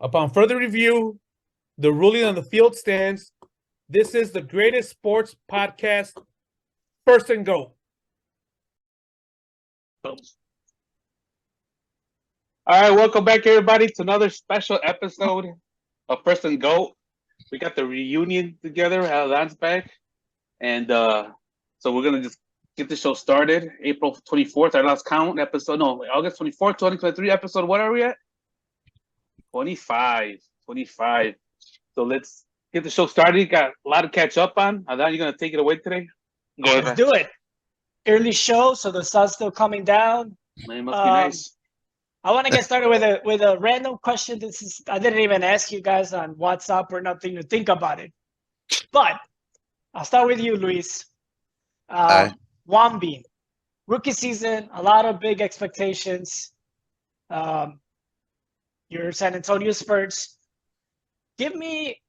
Upon further review, the ruling on the field stands. This is the greatest sports podcast, First and Goat. All right, welcome back, everybody, to another special episode of First and Goat. We got the reunion together. Adan's back, and so we're gonna just get the show started. April 24th, our last count episode. No, August 24th, 2023 episode. What are we at? 25. So let's get the show started. Got a lot to catch up on. Adan, you gonna take it away today? Go ahead. Let's do it. Early show, so the sun's still coming down. It must be nice. I want to get started with a random question. I didn't even ask you guys on WhatsApp or nothing to think about it. But I'll start with you, Luis. Wemby, rookie season, a lot of big expectations. Your San Antonio Spurs. Give me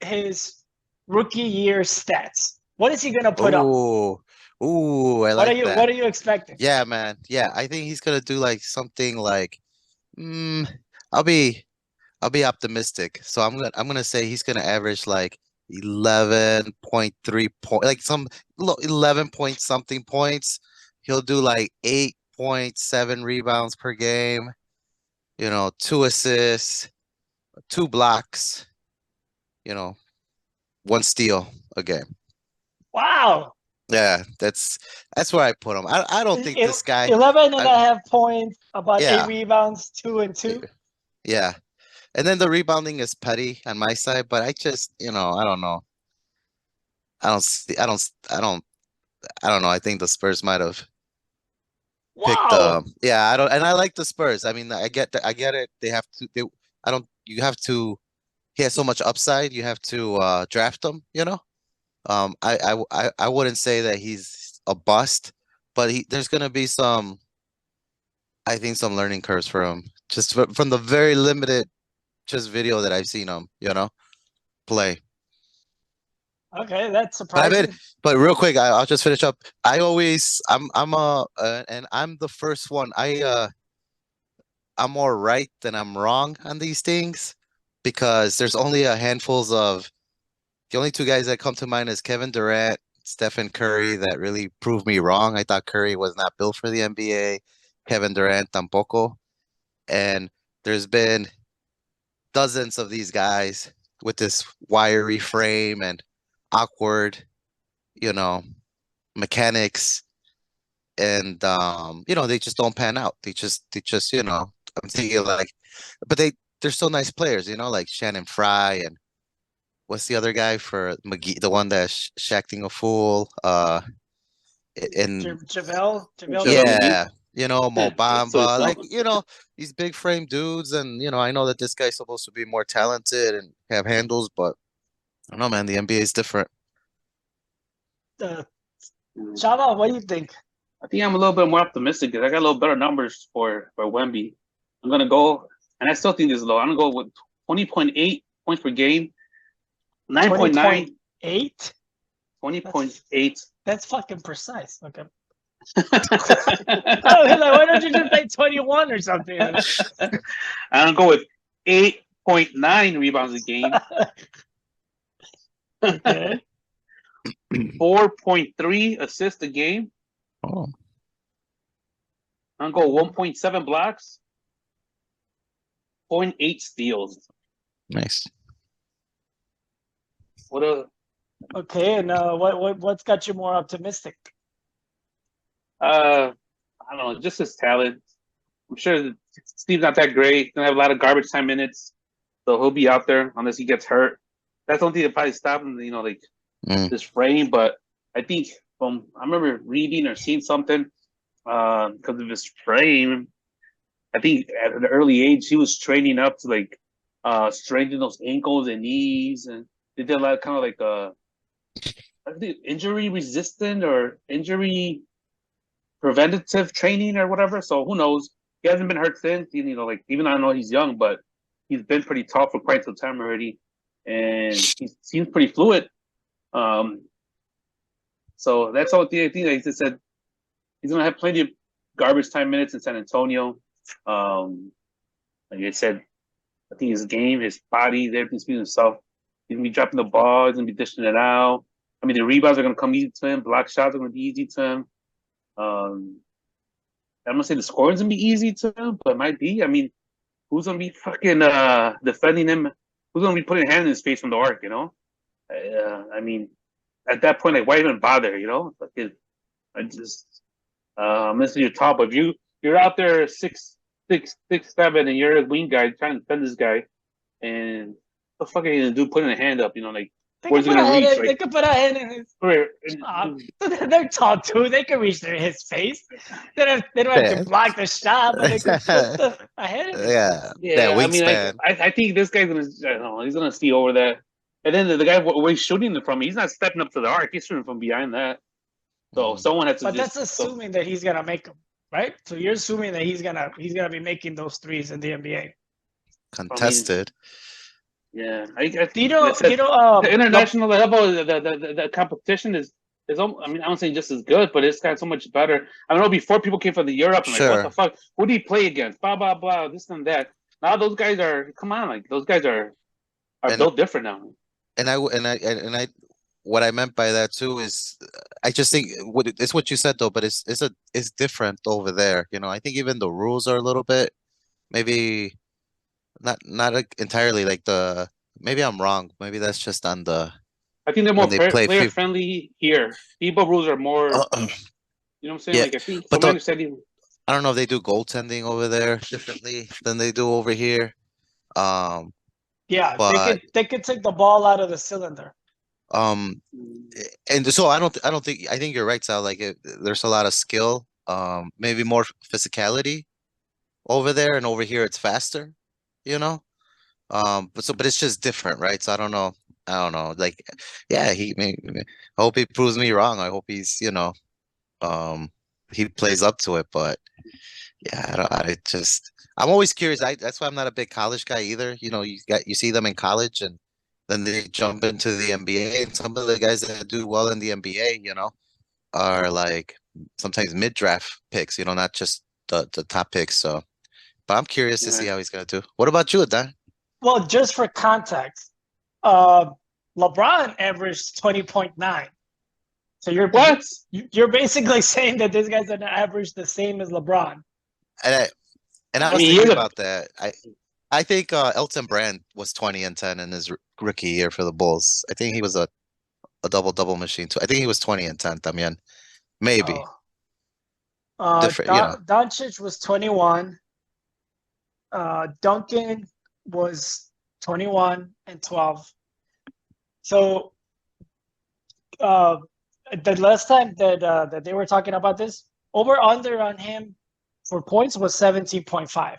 his rookie year stats. What is he gonna put up? I like that. What are you expecting? Yeah, man. Yeah, I think he's gonna do like something like, I'll be optimistic. So I'm gonna say he's gonna average like 11.3 like some 11 point something points. He'll do like 8.7 rebounds per game. 2 assists, 2 blocks. 1 steal a game. Wow. Yeah, that's where I put him. I don't think this guy 11 and a half points, about 8 rebounds, 2 and 2. Yeah. And then the rebounding is petty on my side, but I just, I don't know. I don't know. I think the Spurs might have picked I like the Spurs. I mean, I get it. He has so much upside. You have to draft him, I wouldn't say that he's a bust, but there's gonna be some learning curves for him, just from the very limited video that I've seen him, play. Okay, that's surprising. But real quick, I'll just finish up. I'm the first one. I'm more right than I'm wrong on these things, because there's only the only 2 guys that come to mind is Kevin Durant, Stephen Curry, that really proved me wrong. I thought Curry was not built for the NBA. Kevin Durant tampoco. And there's been dozens of these guys with this wiry frame and awkward, mechanics. And, they just don't pan out. They just, I'm thinking like, but they're so nice players, like Shannon Fry and what's the other guy for McGee, the one that's acting a fool? Javale. Yeah, Mo Bamba, like these big frame dudes, and I know that this guy's supposed to be more talented and have handles, but I don't know, man. The NBA is different. Chava, what do you think? I think I'm a little bit more optimistic because I got a little better numbers for Wemby. I'm gonna go, and I still think this is low. I'm gonna go with 20.8 points per game. 9.9. 8? 20.8. That's fucking precise. Okay. Why don't you just say 21 or something? I'm going to go with 8.9 rebounds a game. Okay. 4.3 assists a game. Oh. I'm going to go 1.7 blocks. 0.8 steals. Nice. Okay, and what's got you more optimistic? I don't know, just his talent. I'm sure Steve's not that great. He's gonna have a lot of garbage time minutes, so he'll be out there unless he gets hurt. That's the only thing that probably stop him, this frame. But I think I remember reading or seeing something because of his frame. I think at an early age he was training up to strengthen those ankles and knees, and they did a lot of kind of I think injury resistant or injury preventative training or whatever. So who knows? He hasn't been hurt since. Even though I know he's young, but he's been pretty tough for quite some time already, and he seems pretty fluid. So that's all the thing. Like I said, he's gonna have plenty of garbage time minutes in San Antonio. Like I said, I think his game, his body, everything's being himself. He's gonna be dropping the ball. He's gonna be dishing it out. I mean, the rebounds are gonna come easy to him. Block shots are gonna be easy to him. I'm gonna say the scoring's gonna be easy to him, but it might be. I mean, who's gonna be fucking defending him? Who's gonna be putting a hand in his face from the arc? You know, I mean, at that point, like, why even bother? You know, like, I just, this is your top. If you're out there 6'7", and you're a wing guy trying to defend this guy, and what the fuck are you gonna do? Putting a hand up? You know, like, where's he gonna reach? They could put a hand in his top. They're tall too. They can reach his face. They don't have to block the shot, but they can put a hand in his Yeah, I mean, I think this guy's gonna, I don't know, he's gonna see over that. And then the guy where he's shooting it from, he's not stepping up to the arc. He's shooting from behind that. So someone has to. But that's assuming that he's gonna make them, right? So you're assuming that he's gonna be making those threes in the NBA. Contested. Yeah, the international level, the competition is. I mean, I don't say just as good, but it's got so much better. I don't know. Before, people came from Europe and like, what the fuck? Who do you play against? Blah blah blah. This and that. Now those guys are. Come on, like, those guys are built different now. And I what I meant by that too is, I just think it's what you said though, but it's different over there. You know, I think even the rules are a little bit, maybe not entirely like the. Maybe I'm wrong. Maybe that's just on the. I think they're more player friendly here. FIBA rules are more. You know what I'm saying? Yeah, like, I think. But I don't know if they do goaltending over there differently than they do over here. Yeah, but they could take the ball out of the cylinder. And so I think you're right, Sal. Like, there's a lot of skill. Maybe more physicality over there, and over here it's faster. You know. But it's just different, right? So I don't know. Like, yeah, I hope he proves me wrong. I hope he's, he plays up to it. But yeah, I'm always curious. That's why I'm not a big college guy either. You know, you see them in college, and then they jump into the NBA, and some of the guys that do well in the NBA, are like sometimes mid-draft picks. Not just the top picks. So, but I'm curious to see how he's gonna do. What about you, Adan? Well, just for context, LeBron averaged 20.9. So you're basically saying that this guy's gonna average the same as LeBron. And I was thinking about that. I think Elton Brand was 20 and 10 in his rookie year for the Bulls. I think he was a double machine too. I think he was 20 and 10 también. Maybe. Different, Doncic was 21. Duncan was 21 and 12. So the last time that they were talking about this, over under on him for points was 17.5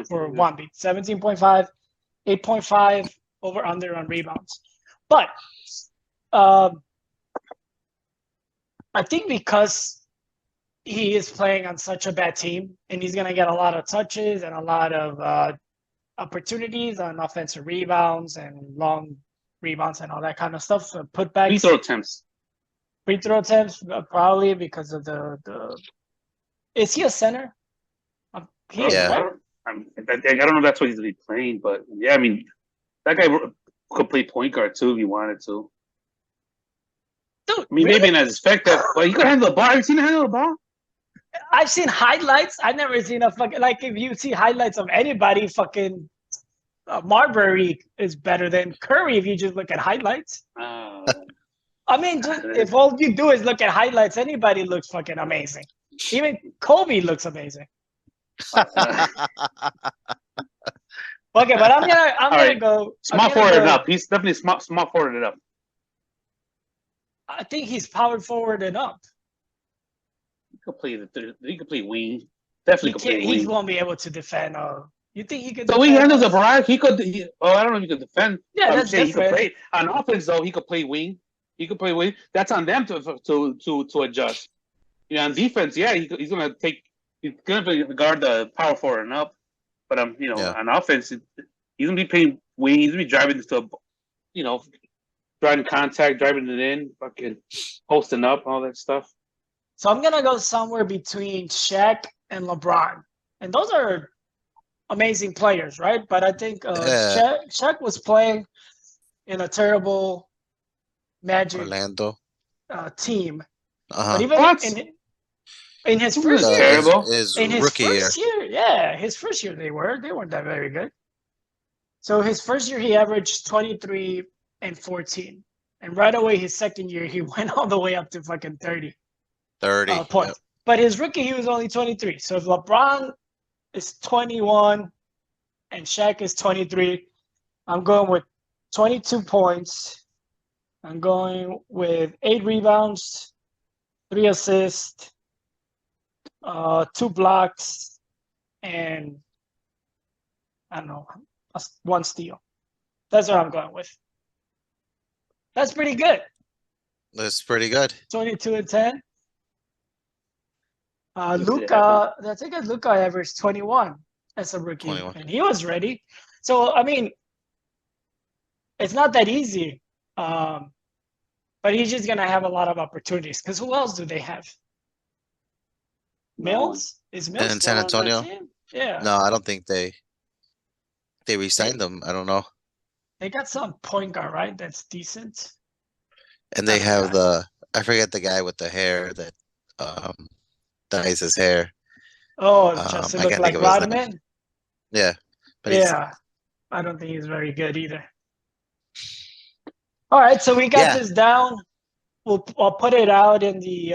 for Wemby. 17.5, 8.5 over under on rebounds. But I think because he is playing on such a bad team, and he's going to get a lot of touches and a lot of opportunities on offensive rebounds and long rebounds and all that kind of stuff. Putbacks. Free throw attempts, probably because of the. Is he a center? Yeah. I don't know if that's what he's going to be playing, but yeah, I mean, that guy could play point guard too if he wanted to. Dude, I mean, really? maybe not as effective, but he could handle the ball. Have you seen him handle the ball? I've seen highlights. I've never seen a fucking, like, if you see highlights of anybody, fucking Marbury is better than Curry if you just look at highlights. I mean, if all you do is look at highlights, anybody looks fucking amazing. Even Kobe looks amazing. Okay, but I'm gonna go small forward enough. He's definitely small forward enough. I think he's powered forward enough. He could play wing. Definitely could play wing. He won't be able to defend. You think he could? So he handles a variety. I don't know if he could defend. Yeah, that's different. He could play on offense though. He could play wing. That's on them to adjust. On defense, yeah, he's gonna guard the power forward and up. But on offense, he's gonna be playing wing. He's gonna be driving driving contact, driving it in, fucking posting up, all that stuff. So I'm gonna go somewhere between Shaq and LeBron, and those are amazing players, right? But I think Shaq was playing in a terrible Magic Orlando. Team. Uh-huh. But even What? in his first year, terrible. His in his rookie year. first year, his first year they weren't that very good. So his first year he averaged 23 and 14, and right away his second year he went all the way up to fucking 30 points. Yep. But his rookie he was only 23. So if LeBron is 21 and Shaq is 23, I'm going with 22 points. I'm going with 8 rebounds, 3 assists, 2 blocks, and I don't know, 1 steal. That's what I'm going with. That's pretty good. That's pretty good. 22 and 10. Let's see what Luka, I think Luka averaged 21 as a rookie, 21. and he was ready. So, I mean, it's not that easy, but he's just going to have a lot of opportunities. Because who else do they have? Mills? Is Mills And still San on that Antonio? team? Yeah. No, I don't think they re-signed them. I don't know. They got some point guard, right? That's decent. And they have forgot. I forget the guy with the hair that dyes his hair. Oh, just to I look can't like think of his name. Rodman? Yeah. But he's Yeah. I don't think he's very good either. All right, so we got this down. I'll put it out in the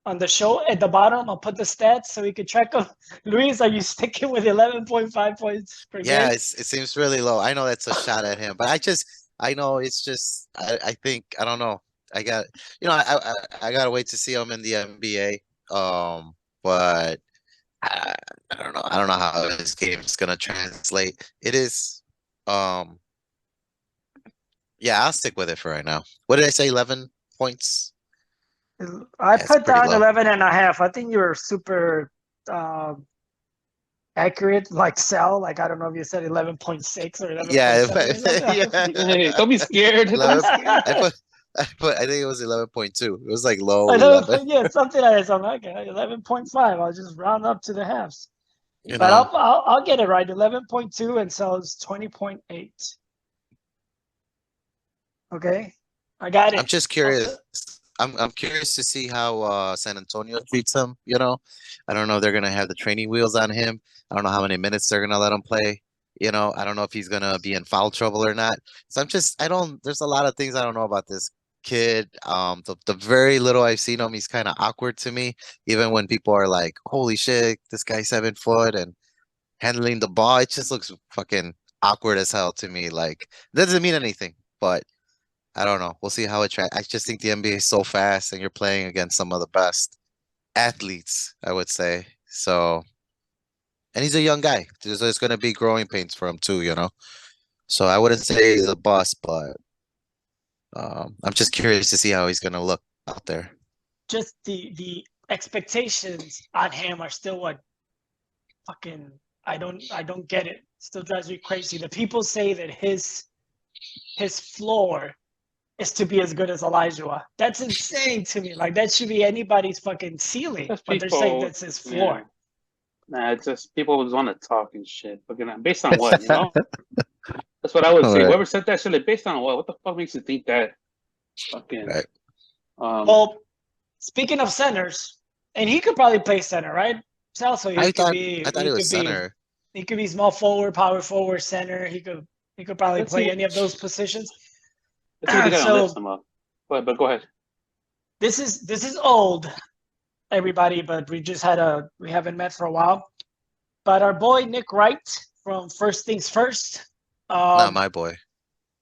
on the show at the bottom. I'll put the stats so we can track them. Luis, are you sticking with 11.5 points per game? it seems really low. I know that's a shot at him, but I know it's just I think I don't know. I got I gotta wait to see him in the NBA. But I don't know. I don't know how this game is gonna translate. It is yeah, I'll stick with it for right now. What did I say? 11 points? I That's put pretty down low. 11.5. I think you were super accurate, like Sal. Like, I don't know if you said 11.6 or 11.7 Yeah, or something. yeah. Hey, don't be scared. Don't be 11, scared. I think it was 11.2. It was like low 11, 11. yeah, something like that. So I'm like, okay, 11.5. I'll just round up to the halves. You But know, I'll get it right. 11.2 and Sal's 20.8. Okay, I got it. I'm just curious. I'm curious to see how San Antonio treats him. You know, I don't know if they're gonna have the training wheels on him. I don't know how many minutes they're gonna let him play. You know, I don't know if he's gonna be in foul trouble or not. So I don't. There's a lot of things I don't know about this kid. The very little I've seen him, he's kind of awkward to me. Even when people are like, "Holy shit, this guy's 7 foot," and handling the ball, it just looks fucking awkward as hell to me. Like, it doesn't mean anything, but. I don't know. We'll see how it tracks. I just think the NBA is so fast, and you're playing against some of the best athletes, I would say. So, and he's a young guy. There's going to be growing pains for him too, you know. So I wouldn't say he's a bust, but I'm just curious to see how he's going to look out there. Just the expectations on him are still what fucking I don't get it. Still drives me crazy. The people say that his floor is to be as good as Elijah. That's insane to me. Like, that should be anybody's fucking ceiling. That's But they're saying people- that's his floor. Yeah. Nah, it's just people just want to talk and shit. Fucking based on what, you know? That's what I would say. Alright. Whoever said that shit, like, based on what? What the fuck makes you think that? Fucking. Right. Well, speaking of centers, and he could probably play center, right? So I thought he was center. He could be small forward, power forward, center. He could probably Let's play see. any of those positions. Let's see what they got So- on list them up. But go ahead. This is old, everybody, but we haven't met for a while. But our boy Nick Wright from First Things First. Not my boy,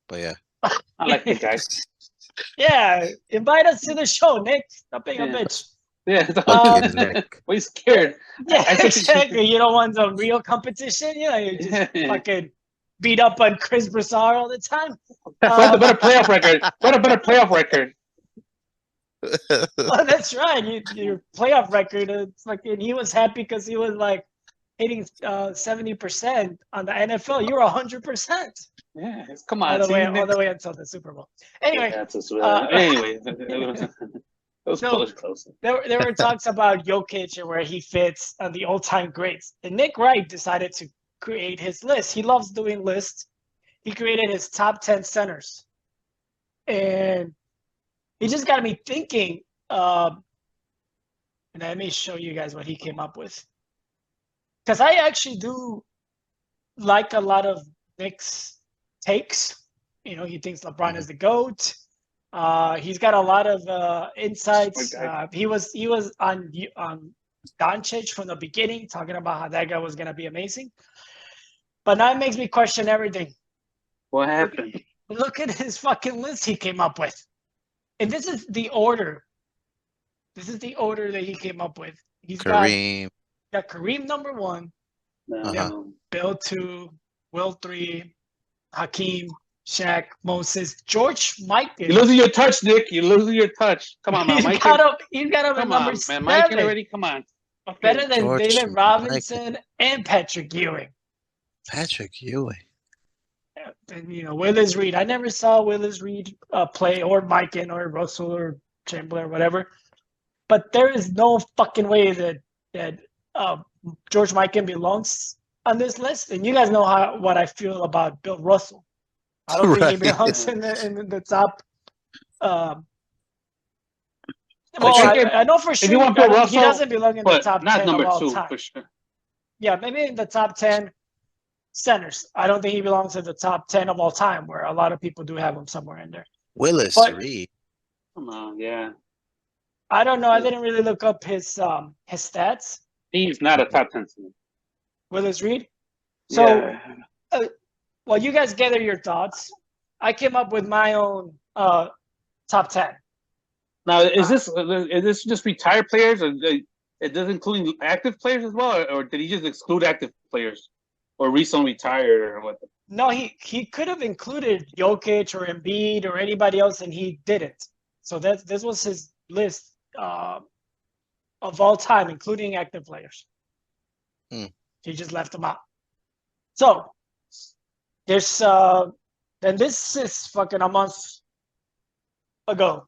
but yeah. I like the guy. Yeah, invite us to the show, Nick. Stop being a Yeah. bitch. Yeah. Fucking Nick. Well, he's scared. Yeah, I think- exactly. You don't want some real competition. You know, you just fucking beat up on Chris Broussard all the time. What a better playoff record. What a better playoff record. Oh, that's right. Your playoff record. It's fucking. He was happy because he was like hitting 70% on the NFL. You were 100%. Yeah, come on. All the see, way Nick- until the Super Bowl. Anyway, Yeah, that's a, anyway. Those So- Polish close. There were talks about Jokic and where he fits on the all-time greats. And Nick Wright decided to create his list. He loves doing lists. He created his top 10 centers. And he just got me thinking, and let me show you guys what he came up with. Because I actually do like a lot of Nick's takes. You know, he thinks LeBron is the GOAT. He's got a lot of insights. He was on Doncic from the beginning, talking about how that guy was going to be amazing. But now it makes me question everything. What happened? Look at his fucking list he came up with. And this is the order. This is the order that he came up with. He's Kareem. got Kareem number 1, No. Bill 2, Will 3, Hakeem, Shaq, Moses, George Mikan. You're losing your touch, Nick. You're losing your touch. Come on, man. He's got him at Come number on, 7. man. Mikan already. Come on. Okay. Better than George David Robinson and Patrick Ewing. Patrick Ewing. And, you know, Willis Reed. I never saw Willis Reed play, or Mikan or Russell or Chamberlain or whatever. But there is no fucking way that George Mikan belongs on this list. And you guys know what I feel about Bill Russell. I don't think he belongs in the top. I know for sure you want Bill he Russell, doesn't belong in the But top not 10 number of all 2 time. for sure. Yeah, maybe in the top 10 centers. I don't think he belongs in the top 10 of all time, where a lot of people do have him somewhere in there. Willis But- Reed. Come on, yeah. I don't know. I didn't really look up his stats. He's not a top 10 team. Willis Reed. So, Yeah. well, you guys gather your thoughts. I came up with my own top 10. Now, is this just retired players, or it does include active players as well, or did he just exclude active players, or recently retired, or what? No, he could have included Jokic or Embiid or anybody else, and he didn't. So this was his list of all time, including active players. He just left them out. So there's and this is fucking a month ago.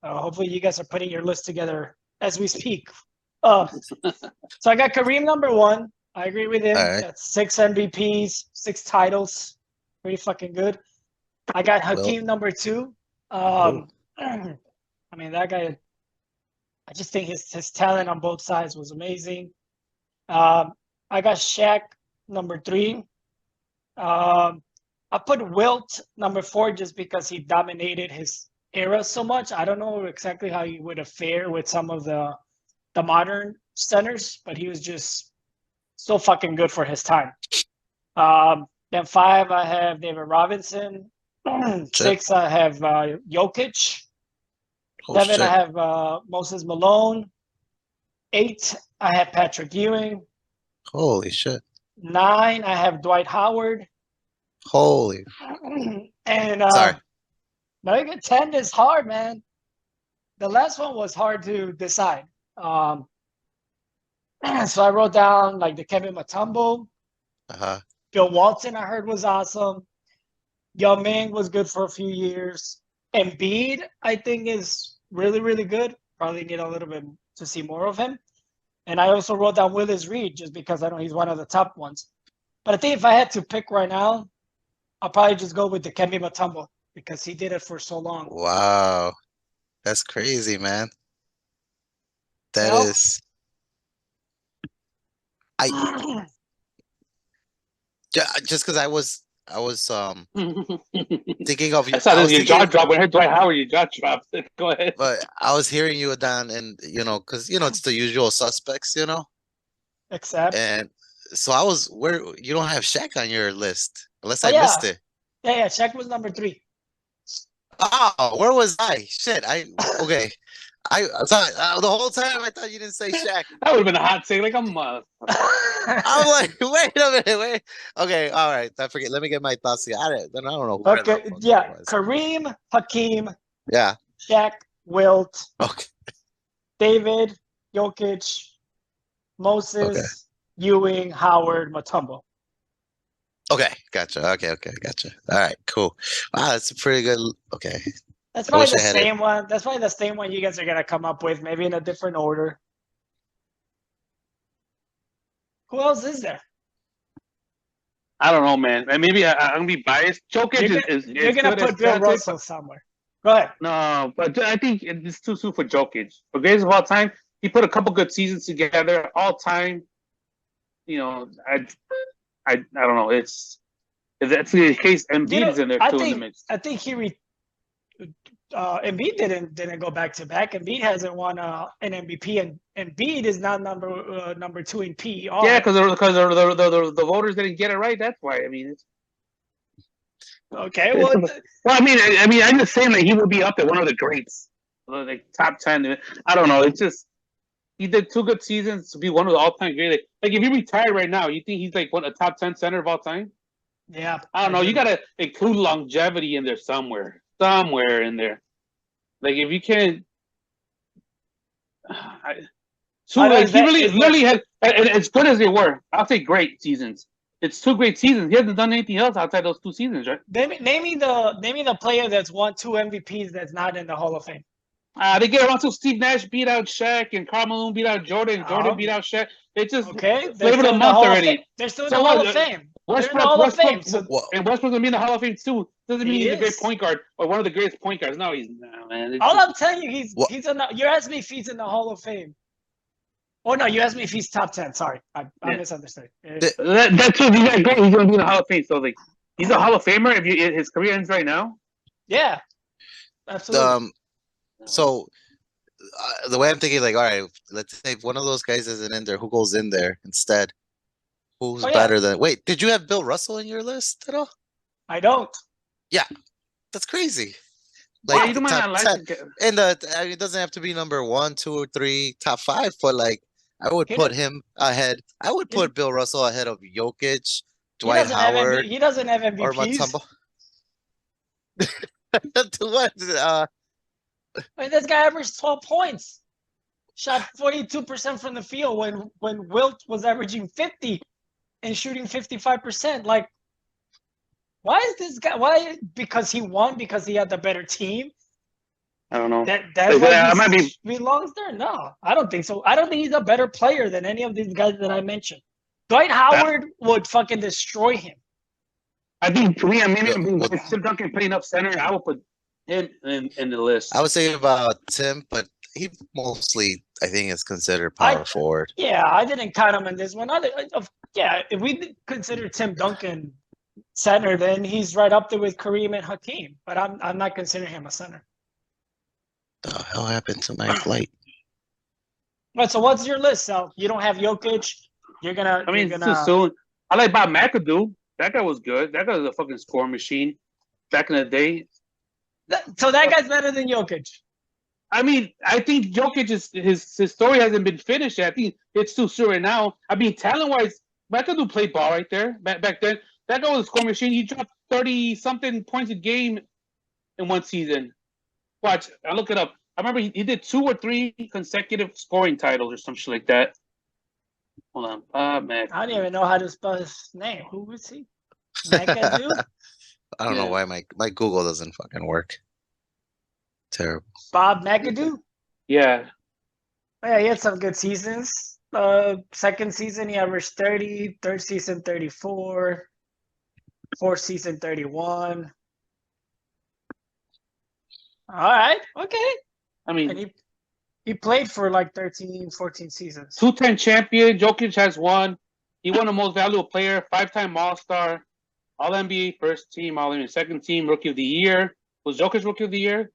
Hopefully you guys are putting your list together as we speak. So I got Kareem number 1. I agree with him. All right. That's 6 MVPs, 6 titles. Pretty fucking good. I got Hakeem number 2. I mean, that guy, I just think his talent on both sides was amazing. I got Shaq number 3. I put Wilt number 4 just because he dominated his era so much. I don't know exactly how he would have fared with some of the modern centers, but he was just so fucking good for his time. Then 5, I have David Robinson. 6, I have Jokic. 7, I have Moses Malone. 8, I have Patrick Ewing. Holy shit. 9, I have Dwight Howard. Holy. And Sorry. number 10 is hard, man. The last one was hard to decide. So I wrote down like the Kevin Mutombo. Bill Walton, I heard, was awesome. Yao Ming was good for a few years. Embiid, I think, is really, really good. Probably need a little bit to see more of him. And I also wrote down Willis Reed just because I know he's one of the top ones. But I think if I had to pick right now, I'll probably just go with the Kemba Mutombo because he did it for so long. Wow. That's crazy, man. That Well- is. Just because I was thinking of you. I saw I was your jaw thinking- drop when I heard Dwight Howard. Your jaw dropped. Go ahead. But I was hearing you, Adan, and because it's the usual suspects, Except, and so I was where you don't have Shaq on your list unless Oh, I yeah. missed it. yeah, Shaq was number 3. Oh, where was I? Shit, okay. I thought the whole time I thought you didn't say Shaq. That would have been a hot take. Like I'm. I'm like, wait a minute, wait. Okay, all right. I forget. Let me get my thoughts together. Then I don't know. Where Okay, the fuck yeah, I was. Kareem, Hakeem, Yeah. Shaq, Wilt, Okay. David, Jokic, Moses, Ewing, Howard, Mutombo. Okay. Gotcha. Okay. Gotcha. All right. Cool. Wow, that's a pretty good. Okay. That's probably wish the I had it. same one. That's probably the same one you guys are gonna come up with, maybe in a different order. Who else is there? I don't know, man. And maybe I'm gonna be biased. Jokic You're gonna good as put Bill Celtics, Russell somewhere. Go ahead. no, but I think it's too soon for Jokic. For greatest of all time, he put a couple good seasons together. All time, you know, I don't know. If that's the case, Embiid is in there too in the mix. I think Embiid didn't go back to back. Embiid hasn't won an MVP, and Embiid is not number 2 in PER. Yeah, because the voters didn't get it right. That's why. I mean, okay. Well, I mean, I'm just saying that he would be up there, one of the greats, like top 10. I don't know. It's just he did 2 good seasons to be one of the all-time great. Like if he retired right now, you think he's like a top 10 center of all time? Yeah. I don't know. You gotta include longevity in there somewhere in there. Like if you can't, he literally had, and as good as they were, I'll say great seasons. It's 2 great seasons. He hasn't done anything else outside those 2 seasons, right? Name me the player that's won 2 MVPs that's not in the Hall of Fame. They get around to Steve Nash beat out Shaq and Karl Malone beat out Jordan. Jordan beat out Shaq. It's just flavor of the month already. They're still in the Hall of Fame. Westbrook's gonna be in the Hall of Fame too. Doesn't mean he's a great point guard or one of the greatest point guards. No, man. All I'm telling you, he's in the. You're asking me if he's in the Hall of Fame. Oh no, you asked me if he's top 10. Sorry, I misunderstood. That's what he's great. He's gonna be in the Hall of Fame. So like, he's a Hall of Famer if his career ends right now. Yeah, absolutely. So the way I'm thinking, like, all right, let's say if one of those guys isn't in there, who goes in there instead? Who's better than? Wait, did you have Bill Russell in your list at all? I don't. Yeah, that's crazy. Like, you don't mind and it doesn't have to be number 1, 2, or 3, top 5, but like I would put him ahead. I would put Bill Russell ahead of Jokic, Dwight Howard. He doesn't have MVPs. Or Mutombo. What? I mean, this guy averaged 12 points. Shot 42% from the field when Wilt was averaging 50 and shooting 55%. Like, why is this guy? Why? Because he won? Because he had the better team? I don't know. That's why he belongs there? No, I don't think so. I don't think he's a better player than any of these guys that I mentioned. Dwight Howard would fucking destroy him. I think to me, if Tim Duncan playing up center, I would put him in the list. I would say about Tim, but he mostly, I think, is considered power forward. Yeah, I didn't count him in this one. If we consider Tim Duncan center, then he's right up there with Kareem and Hakeem. But I'm not considering him a center. The hell happened to my flight? Right, so what's your list, Sal? You don't have Jokic. It's too soon. I like Bob McAdoo. That guy was good. That guy was a fucking score machine back in the day. So that guy's better than Jokic. I mean, I think Jokic his story hasn't been finished yet. I think it's too soon right now. I mean, talent-wise, McAdoo played ball right there back then. That guy was a score machine. He dropped 30-something points a game in one season. Watch, I look it up. I remember he did 2 or 3 consecutive scoring titles or some shit like that. Hold on. I don't even know how to spell his name. Who was he? McAdoo? I don't know why my Google doesn't fucking work. Terrible. Bob McAdoo? Yeah. Yeah, he had some good seasons. Second season, he averaged 30. Third season, 34. Fourth season, 31. All right. Okay. I mean, and he played for like 13, 14 seasons. 2-time champion. Jokic has won. He won the most valuable player, 5-time All-Star, All-NBA first team, All-NBA second team, Rookie of the Year. Was Jokic Rookie of the Year?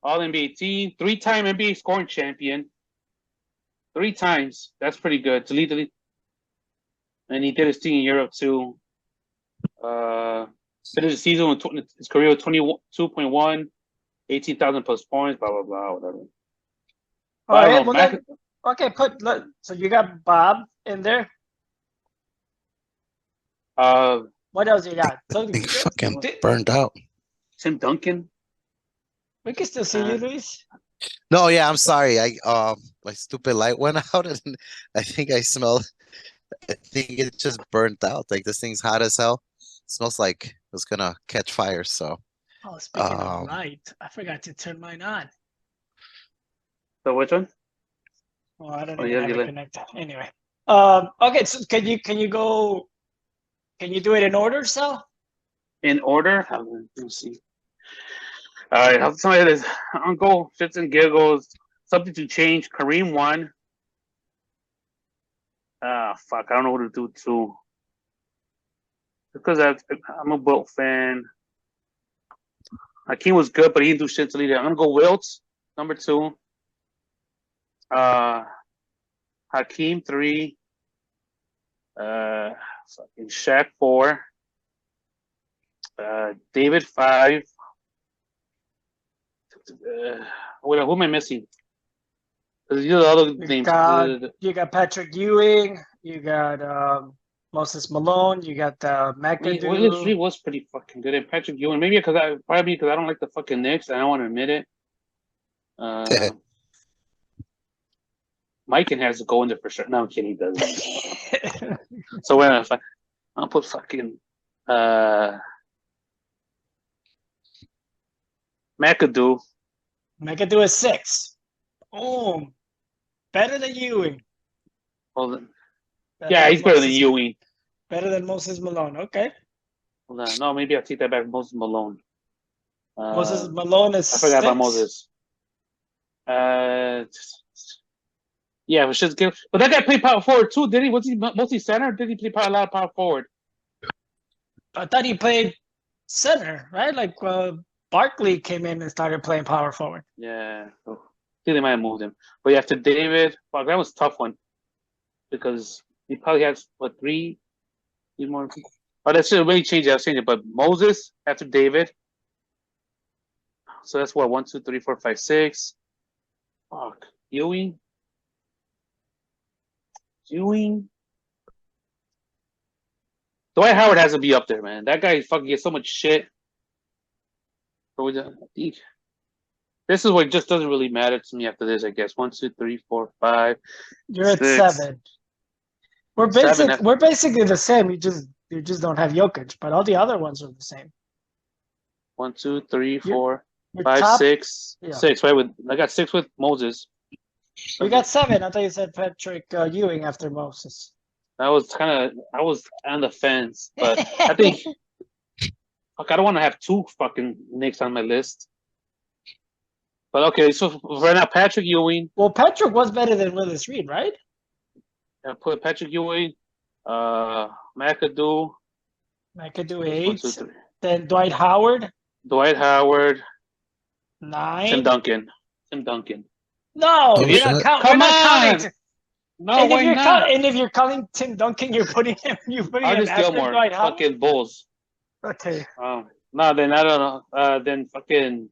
All-NBA team, 3-time NBA scoring champion. 3 times. That's pretty good. Delete. And he did his thing in Europe too. Finished the season with his career with 22.1, 18,000 plus points, blah, blah, blah, whatever. All right. Okay, so you got Bob in there. What else you got? So fucking burned out. Tim Duncan. We can still see you, Luis. No, yeah, I'm sorry. My stupid light went out, and I think I think it just burnt out. Like, this thing's hot as hell. It smells like it's gonna catch fire. So Oh, speaking of Wright, I forgot to turn mine on. So which one? Well, I don't Oh, even yeah, have you it let- connected. Anyway. Okay, so can you go? Can you do it in order, Sal? In order? Let me see. All right, I'll tell you this. Uncle shits and giggles. Something to change. Kareem won. Fuck. I don't know what to do too. Because I'm a Wilt fan. Hakeem was good, but he didn't do shit to lead it. I'm gonna go Wilt, number 2. Hakeem 3. Fucking Shaq 4. David 5. Who am I missing? Because you know the other names. You got Patrick Ewing. You got Moses Malone. You got McAdoo. Willis Reed was pretty fucking good. And Patrick Ewing, maybe because I don't like the fucking Knicks. And I don't want to admit it. Mike has to go in there for sure. No, I'm kidding. He doesn't. So when I'll put fucking McAdoo. McAdoo is 6. Boom. Better than Ewing. Hold on. Yeah, he's better than Ewing. Better than Moses Malone. Okay. Hold on. No, maybe I'll take that back. Moses Malone. Moses Malone is I forgot 6. about Moses. Yeah, it was just good. But that guy played power forward too, did he? Was he mostly center? Or did he play a lot of power forward? I thought he played center, right? Like Barkley came in and started playing power forward. Yeah. I think they might have moved him. But yeah, after David, fuck, that was a tough one. Because he probably has, what, 3 more? Oh, that's just really changed it. I've changed it. But Moses after David. So that's what, 1, 2, 3, 4, 5, 6. Fuck. Ewing. Dwight Howard has to be up there, man. That guy fucking gets so much shit. This is what just doesn't really matter to me after this, I guess. 1, 2, 3, 4, 5. You're at 6. 7. We're basically the same. You just don't have Jokic, but all the other ones are the same. 1, 2, 3, 4, Your 5, top- 6. Yeah. 6, right? I got 6 with Moses. You got 7. I thought you said Patrick Ewing after Moses. I was on the fence, but I think fuck, I don't want to have 2 fucking Knicks on my list. But okay, so right now Patrick Ewing. Well, Patrick was better than Willis Reed, right? I put Patrick Ewing, McAdoo. McAdoo 8. 1, 2, 3. Then Dwight Howard. 9. Tim Duncan. No, Oh, you're shit. not counting. Come We're not on! counting. No, And why not? if you're calling Tim Duncan, you're putting him Artis after Gilmore, Dwight Howard. fucking Bulls. Okay. No, then I don't know. Then fucking.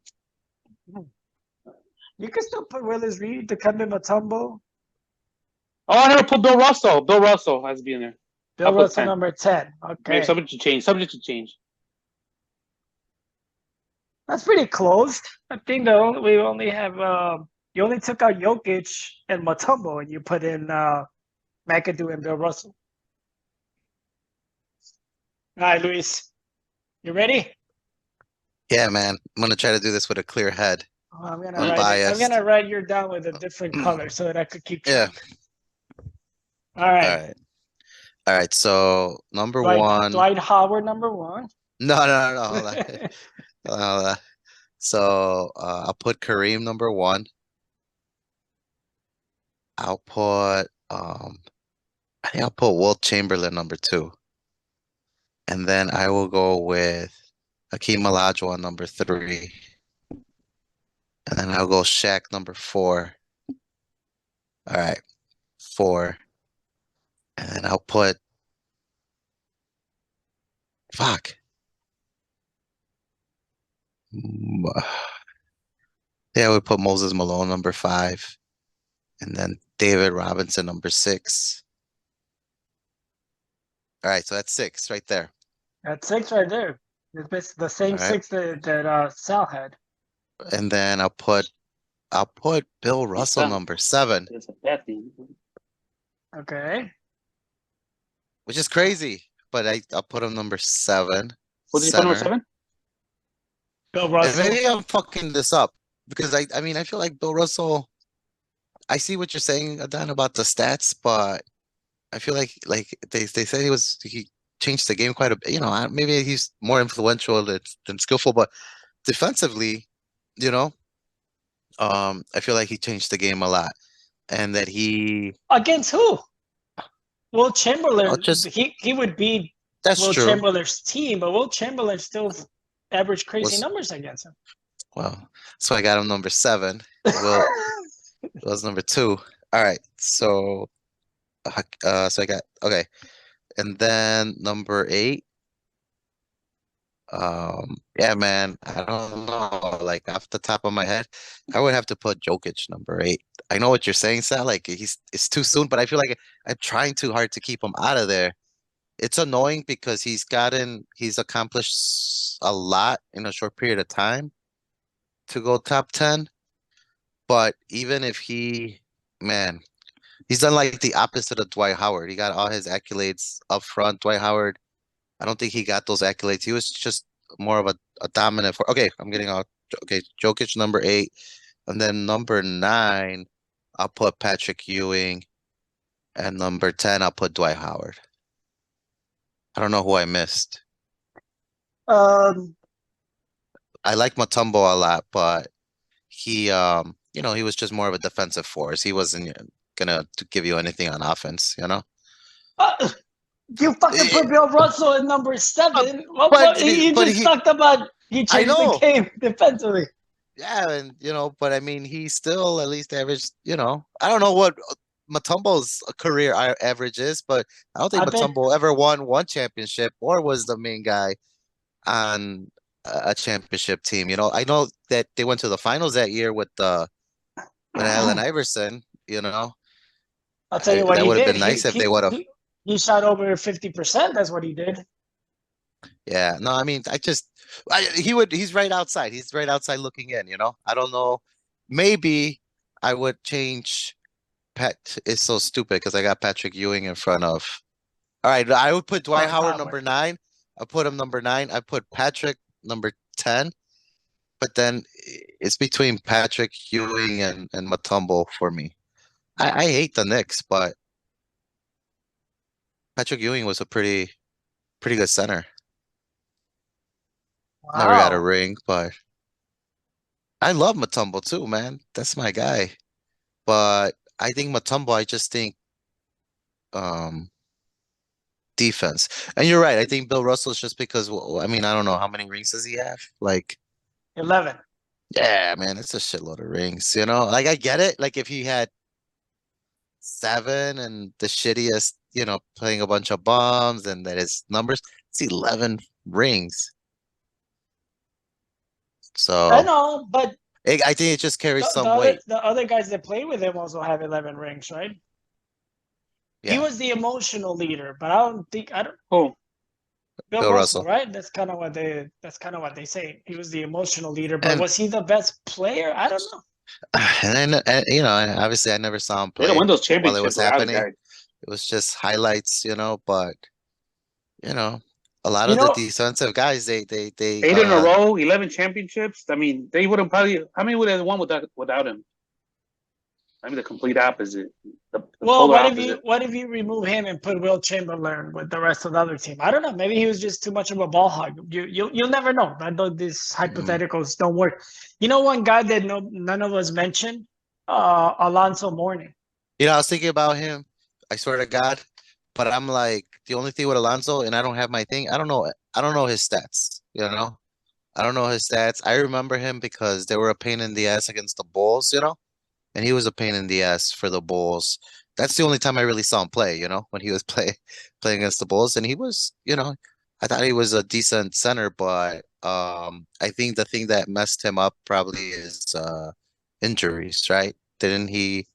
You can still put Willis Reed, Dikembe Mutombo. Oh, I never put Bill Russell. Bill Russell has to be in there. Bill I'll put Russell 10. number 10. Okay. Maybe subject to change. That's pretty close. I think we only have you only took out Jokic and Mutombo and you put in McAdoo and Bill Russell. All right, Luis. You ready? Yeah, man. I'm gonna try to do this with a clear head. Oh, I'm Unbiased. gonna write yours down with a different color so that I could keep Yeah. track. All right. All right. So number 1. Dwight Howard number 1. No. Hold on. Hold on. So I'll put Kareem number 1. I'll put I think I'll put Wilt Chamberlain number 2. And then I will go with Hakeem Olajuwon number 3. And then I'll go Shaq number 4. All right. 4. And then I'll put fuck. Yeah, we put Moses Malone number 5. And then David Robinson number 6. All right, so that's 6 right there. That's 6 right there. It's the same All right. 6 that Sal had. And then I'll put Bill Russell number 7, It's a bad thing. Okay. which is crazy, but I'll put him number 7. What did you put number 7? Bill And Russell. maybe I'm fucking this up because I mean, I feel like Bill Russell. I see what you're saying, Adan, about the stats, but I feel like they said he changed the game quite a bit. You know, maybe he's more influential than skillful, but defensively, you know, I feel like he changed the game a lot, and that he Against who? Will Chamberlain. just He would beat that's Will true. Chamberlain's team, but Will Chamberlain still averaged crazy Was numbers against him. well, so I got him number 7. Will was number 2. All right, so I got okay, and then number 8. Yeah, man, I don't know. Like off the top of my head, I would have to put Jokic number 8. I know what you're saying, Sal. Like it's too soon, but I feel like I'm trying too hard to keep him out of there. It's annoying because he's accomplished a lot in a short period of time to go top 10. But even if man, he's done like the opposite of Dwight Howard. He got all his accolades up front. Dwight Howard, I don't think he got those accolades. He was just more of a dominant for. Okay, I'm getting out. Okay, Jokic number 8, and then number 9, I'll put Patrick Ewing, and number 10, I'll put Dwight Howard. I don't know who I missed. Um, I like Mutombo a lot, but he, he was just more of a defensive force. He wasn't gonna give you anything on offense, you know. you fucking put Bill Russell at number 7. But You but just he, talked about he I changed the know. game defensively. Yeah, and but I mean, he still at least averaged, I don't know what Mutombo's career average is, but I don't think I bet Mutombo ever won one championship or was the main guy on a championship team. I know that they went to the finals that year with Allen Iverson. I'll tell you what That he would have did. been nice if they would have. He shot over 50%. That's what he did. Yeah, no, I mean, he's right outside. He's right outside looking in. I don't know. Maybe I would change. Pat is so stupid because I got Patrick Ewing in front of. All right, I would put Dwight Howard number 9. I put him number 9. I put Patrick number 10. But then it's between Patrick Ewing and Mutombo for me. I hate the Knicks, but Patrick Ewing was a pretty good center. Never got a Wow. ring, but I love Mutombo too, man. That's my guy. But I think Mutombo, I just think defense. And you're right. I think Bill Russell is just because, I mean, I don't know how many rings does he have? Like 11. Yeah, man, it's a shitload of rings, Like I get it. Like if he had 7 and the shittiest, playing a bunch of bombs and that his numbers, it's 11 rings. I So know, but I think it just carries some the weight. other guys that play with him also have 11 rings, right? He Yeah, was the emotional leader, but I don't. Oh, Bill Bill Russell, Russell. right? That's kind of what they say. He was the emotional leader, but And was he the best player? I don't know. and obviously I never saw him they play don't win those while it was championships without a happening. guy. It was just highlights, but a lot You of the know, defensive guys, they 8 in a row, 11 championships. I mean, they would have probably. How many would have won without him? I mean, the complete opposite. The well, polar opposite. what if you remove him and put Will Chamberlain with the rest of the other team? I don't know. Maybe he was just too much of a ball hog. You'll never know. I know these hypotheticals don't work. You know, one guy that none of us mentioned, Alonso Mourning. I was thinking about him. I swear to God, but I'm like the only thing with Alonso, and I don't have my thing. I don't know his stats. I don't know his stats. I remember him because they were a pain in the ass against the Bulls. And he was a pain in the ass for the Bulls. That's the only time I really saw him play. When he was playing against the Bulls, and he was, I thought he was a decent center, but I think the thing that messed him up probably is injuries, right? Didn't he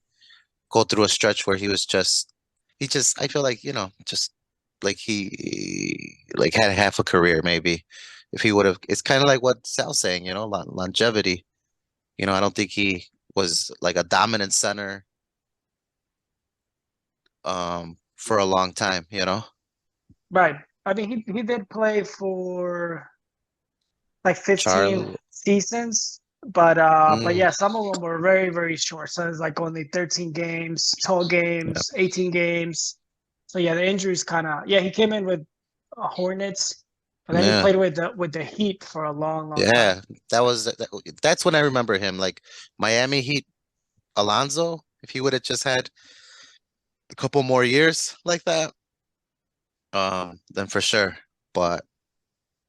go through a stretch where I feel like, just like he like had half a career maybe if he would have. It's kind of like what Sal's saying, longevity. I don't think he was like a dominant center for a long time, Right. I mean, he did play for like 15, Charlotte. seasons, but yeah, some of them were very, very short. So it's like only 13 games, 12 games, 18 games. So yeah, the injuries kind of he came in with Hornets, and then he played with the Heat for a long, long time. That's when I remember him, like Miami Heat Alonzo. If he would have just had a couple more years like that, then for sure. But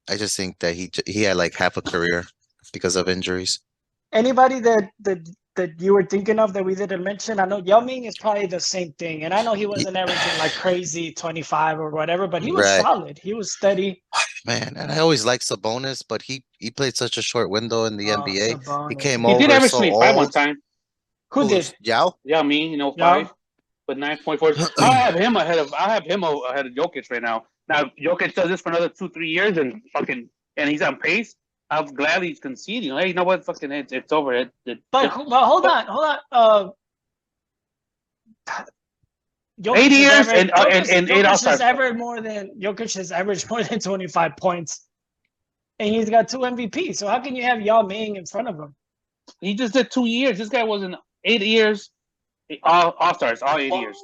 I just think that he had like half a career because of injuries. Anybody that you were thinking of that we didn't mention? I know Yao Ming is probably the same thing, and I know he wasn't averaging like crazy 25 or whatever, but he was solid. He was steady. Man, and I always liked Sabonis, but he played such a short window in the NBA. Sabonis. He came He over did average so 25 one old. time. Who did? Yao? Yeah, me, 5 with 9.4. I have him ahead of Jokic right now. Now Jokic does this for another 2-3 years and he's on pace. I'll gladly concede. Hey, you know what? Fucking it's over. But hold on. 8 years and 8 All-Stars. Jokic has averaged more than 25 points, and he's got 2 MVPs. So how can you have Yao Ming in front of him? He just did 2 years. This guy was in 8 years, All-Stars, all 8 years.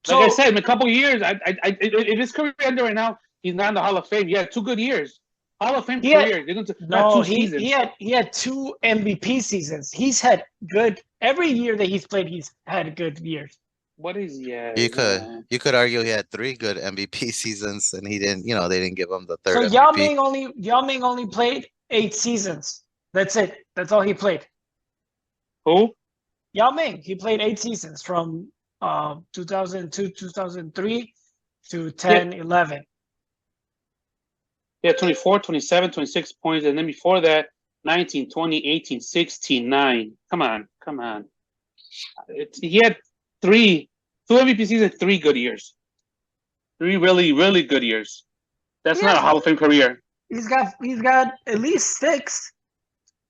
Like I said, in a couple of years, if his career ended right now, he's not in the Hall of Fame. He had 2 good years. Hall of Fame career. He had 2 MVP seasons. He's had good every year that he's played. He's had good years. What is You could argue he had 3 good MVP seasons, and he didn't. They didn't give him the 3rd. So MVP. Yao Ming only played 8 seasons. That's it. That's all he played. Who? Yao Ming. He played 8 seasons from 2002, 2003 to 10, 11. Yeah, 24, 27, 26 points, and then before that, 19, 20, 18, 16, 9. Come on. He had 2 MVP seasons, 3 good years. 3 really, really good years. That's not a Hall of Fame career. He's got at least 6,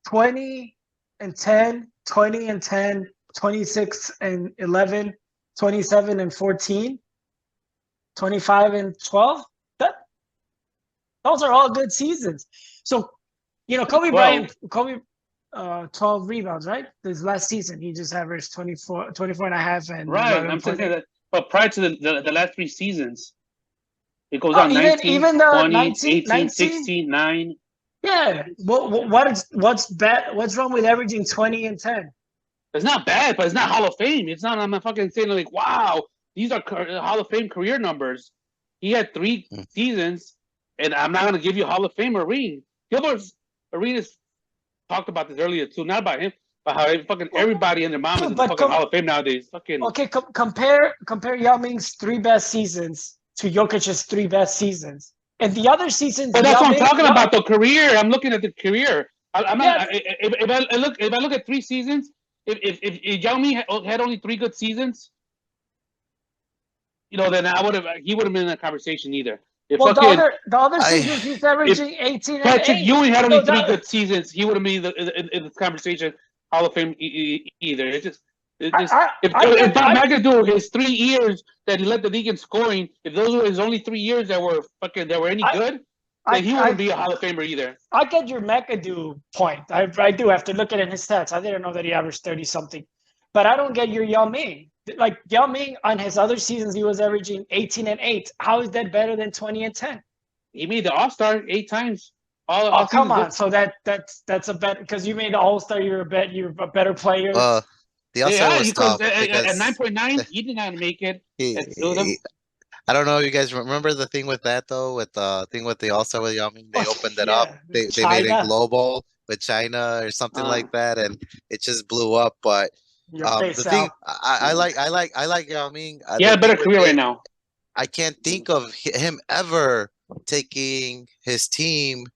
20 and 10, 20 and 10, 26 and 11, 27 and 14, 25 and 12. Those are all good seasons. So, Kobe Bryant, 12 rebounds, right? This last season, he just averaged 24 and a half. And right, I'm saying that. But prior to the last 3 seasons, it goes on 19, 20, 18, 19? 16, 9. Yeah. What's wrong with averaging 20 and 10? It's not bad, but it's not Hall of Fame. It's not. I'm not fucking saying like, wow, these are Hall of Fame career numbers. He had 3 seasons. And I'm not going to give you Hall of Fame ring. Gilbert's Arenas talked about this earlier too, not about him, but how fucking everybody and their mom is in the fucking Hall of Fame nowadays. Okay, compare Yao Ming's 3 best seasons to Jokic's 3 best seasons, and the other seasons. But that's what I'm talking about. The career. I'm looking at the career. I'm not. If I look at 3 seasons, if Yao Ming had only 3 good seasons, then he would have been in that conversation either. The other seasons he's averaging 18 and 8. Patrick Ewing had only 3 good seasons. He wouldn't be in this conversation Hall of Fame either. If Bob McAdoo, his 3 years that he led the league in scoring, if those were his only 3 years that were any good, then he wouldn't be a Hall of Famer either. I get your McAdoo point. I do after looking at his stats. I didn't know that he averaged 30 something, but I don't get your Yao Ming. Like Yao Ming on his other seasons, he was averaging 18 and 8. How is that better than 20 and 10? He made the All-Star 8 times. Come on! So that's a bet because you made the All-Star. You're a better player. The All-Star was tough at 9.9. He did not make it. I don't know if you guys remember the thing with that though, with the thing with the All-Star with Yao Ming. They opened it up. They made it global with China or something like that, and it just blew up. But the thing I like Yao Ming. Better career right now. I can't think of him ever taking his team.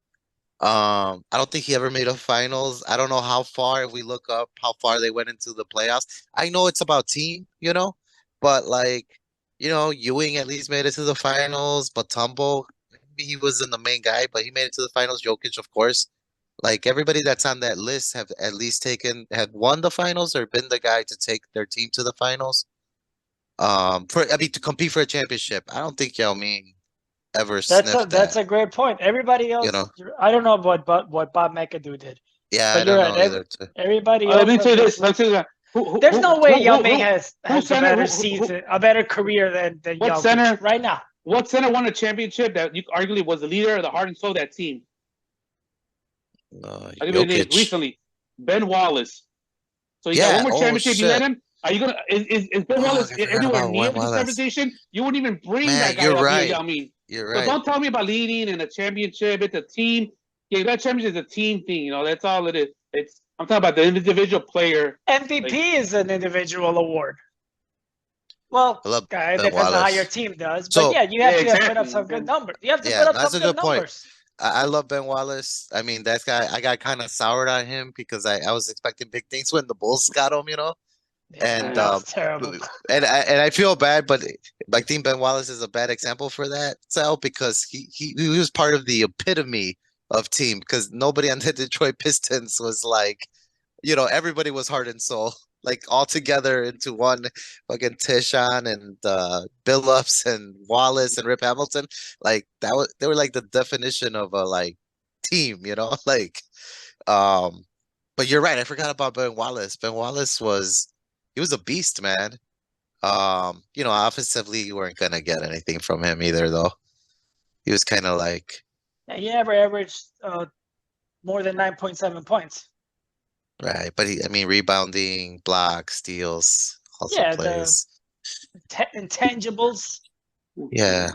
I don't think he ever made a finals. I don't know how far. If we look up how far they went into the playoffs, I know it's about team, but Ewing at least made it to the finals. But Tumble, maybe he wasn't the main guy, but he made it to the finals. Jokic, of course. Like everybody that's on that list have at least had won the finals or been the guy to take their team to the finals. To compete for a championship. I don't think Yao Ming ever sniffed That's that. a great point. Everybody else, You know? I don't know what Bob McAdoo did. Yeah, But I you're don't right. know either. Too. Everybody Let else me has say been this. Let's say that. There's no way Yao Ming who has a center- better who- season, a better career than What Jokic center- right now. What center won a championship that you arguably was the leader of the heart and soul of that team? I'll give you a name Jokic. recently. Ben Wallace. So he got Yeah. one more Oh championship. You let shit. him? Are you gonna? Is Ben Fuck, Wallace I forgot anywhere about near Wayne this Wallace. conversation? You wouldn't even bring Man, that guy you're up right. here. I mean, You're so right. don't tell me about leading in a championship. It's a team. Yeah, that championship is a team thing. You know, that's all it is. I'm talking about the individual player. MVP is an individual award. Well, I love it Ben depends on how Wallace. your team does. But So- yeah, you have to put up exactly. some good numbers. You have to Yeah, put up that's some a good good point. numbers. I love Ben Wallace. I mean, that guy, I got kind of soured on him because I was expecting big things when the Bulls got him, you know? And that was terrible. and I feel bad, but I think Ben Wallace is a bad example for that, Sal, because he was part of the epitome of team because nobody on the Detroit Pistons was like, you know, everybody was heart and soul, like all together into one fucking Tishon and Billups and Wallace and Rip Hamilton. Like they were like the definition of a like team, you know, like but you're right, I forgot about Ben Wallace. Ben Wallace he was a beast, man. You know, offensively you weren't gonna get anything from him either though. He was kind of like He never averaged more than 9.7 points. right, but I mean, rebounding, blocks, steals, also plays. Intangibles. Yeah.